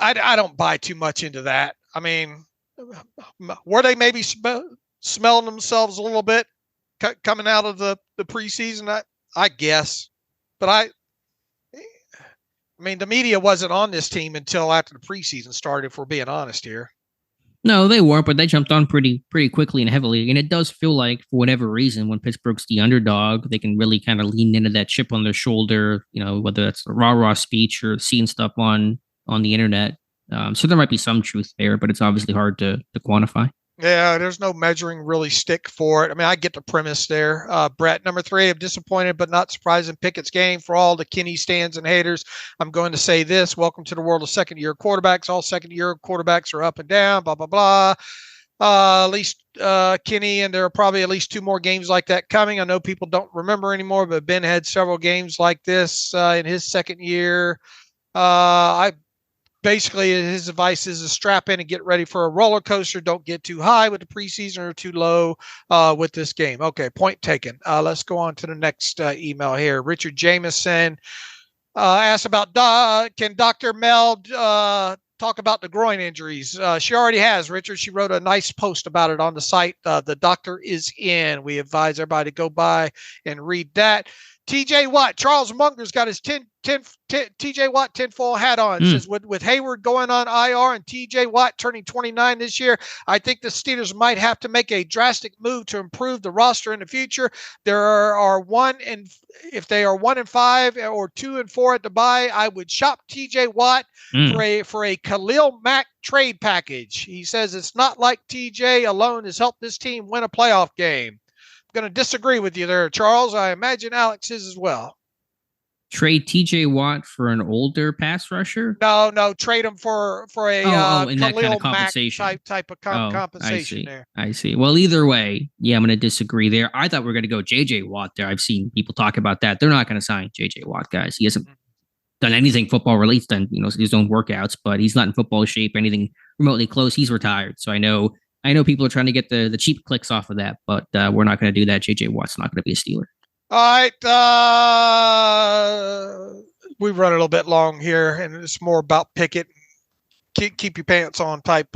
don't buy too much into that. I mean, were they maybe smelling themselves a little bit coming out of the preseason? I guess, but I mean, the media wasn't on this team until after the preseason started, if we're being honest here. No, they weren't, but they jumped on pretty quickly and heavily. And it does feel like, for whatever reason, when Pittsburgh's the underdog, they can really kind of lean into that chip on their shoulder, whether that's the rah-rah speech or seeing stuff on the internet. So there might be some truth there, but it's obviously hard to quantify. Yeah, there's no measuring really stick for it. I mean, I get the premise there. Brett, number 3, I'm disappointed but not surprised in Pickett's game. For all the Kenny stands and haters, I'm going to say this. Welcome to the world of second-year quarterbacks. All second-year quarterbacks are up and down, blah, blah, blah. At least Kenny, and there are probably at least 2 more games like that coming. I know people don't remember anymore, but Ben had several games like this in his second year. Basically, his advice is to strap in and get ready for a roller coaster. Don't get too high with the preseason or too low with this game. Okay, point taken. Let's go on to the next email here. Richard Jameson asked about, can Dr. Mel talk about the groin injuries? She already has, Richard. She wrote a nice post about it on the site. The doctor is in. We advise everybody to go by and read that. TJ Watt, Charles Munger's got his TJ Watt tinfoil hat on. Says with Heyward going on IR and TJ Watt turning 29 this year, I think the Steelers might have to make a drastic move to improve the roster in the future. If they are 1-5 or 2-4 at the bye, I would shop TJ Watt for a Khalil Mack trade package. He says it's not like TJ alone has helped this team win a playoff game. Going to disagree with you there, Charles. I imagine Alex is as well. Trade TJ Watt for an older pass rusher? No, trade him for a in that kind of compensation type of compensation there. I see. Well, either way, yeah, I'm going to disagree there. I thought we were going to go JJ Watt there. I've seen people talk about that. They're not going to sign JJ Watt, guys. He hasn't done anything football related, done his own workouts, but he's not in football shape, anything remotely close. He's retired, so I know people are trying to get the cheap clicks off of that, but we're not going to do that. JJ Watt's not going to be a Steeler. All right. We've run a little bit long here, and it's more about Pickett. Keep your pants on type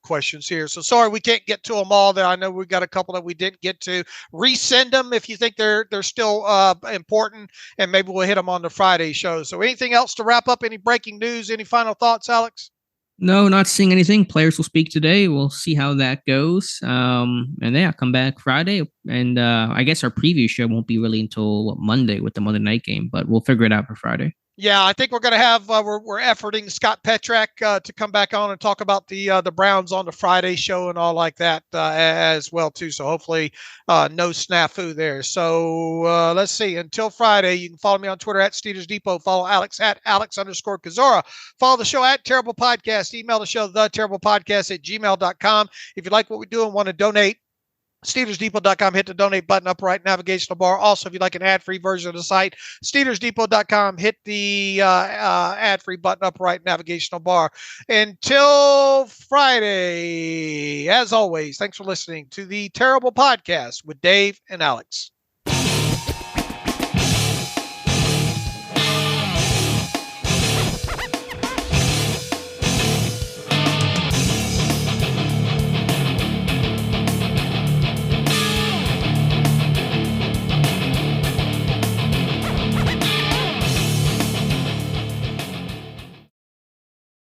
questions here. So sorry we can't get to them all. I know we got a couple that we didn't get to. Resend them if you think they're still important, and maybe we'll hit them on the Friday show. So anything else to wrap up? Any breaking news? Any final thoughts, Alex? No, not seeing anything. Players will speak today. We'll see how that goes. And yeah, come back Friday. And I guess our preview show won't be really until Monday with the Monday night game, but we'll figure it out for Friday. Yeah, I think we're going to have we're efforting Scott Petrak to come back on and talk about the Browns on the Friday show and all like that as well too. So hopefully no snafu there. So let's see. Until Friday, you can follow me on Twitter at Steelers Depot. Follow Alex at Alex_Kozora. Follow the show at Terrible Podcast. Email the show theterriblepodcast@gmail.com. If you like what we do and want to donate, SteelersDepot.com, hit the donate button, upright navigational bar. Also, if you'd like an ad-free version of the site, SteelersDepot.com, hit the ad-free button, upright navigational bar. Until Friday, as always, thanks for listening to the Terrible Podcast with Dave and Alex.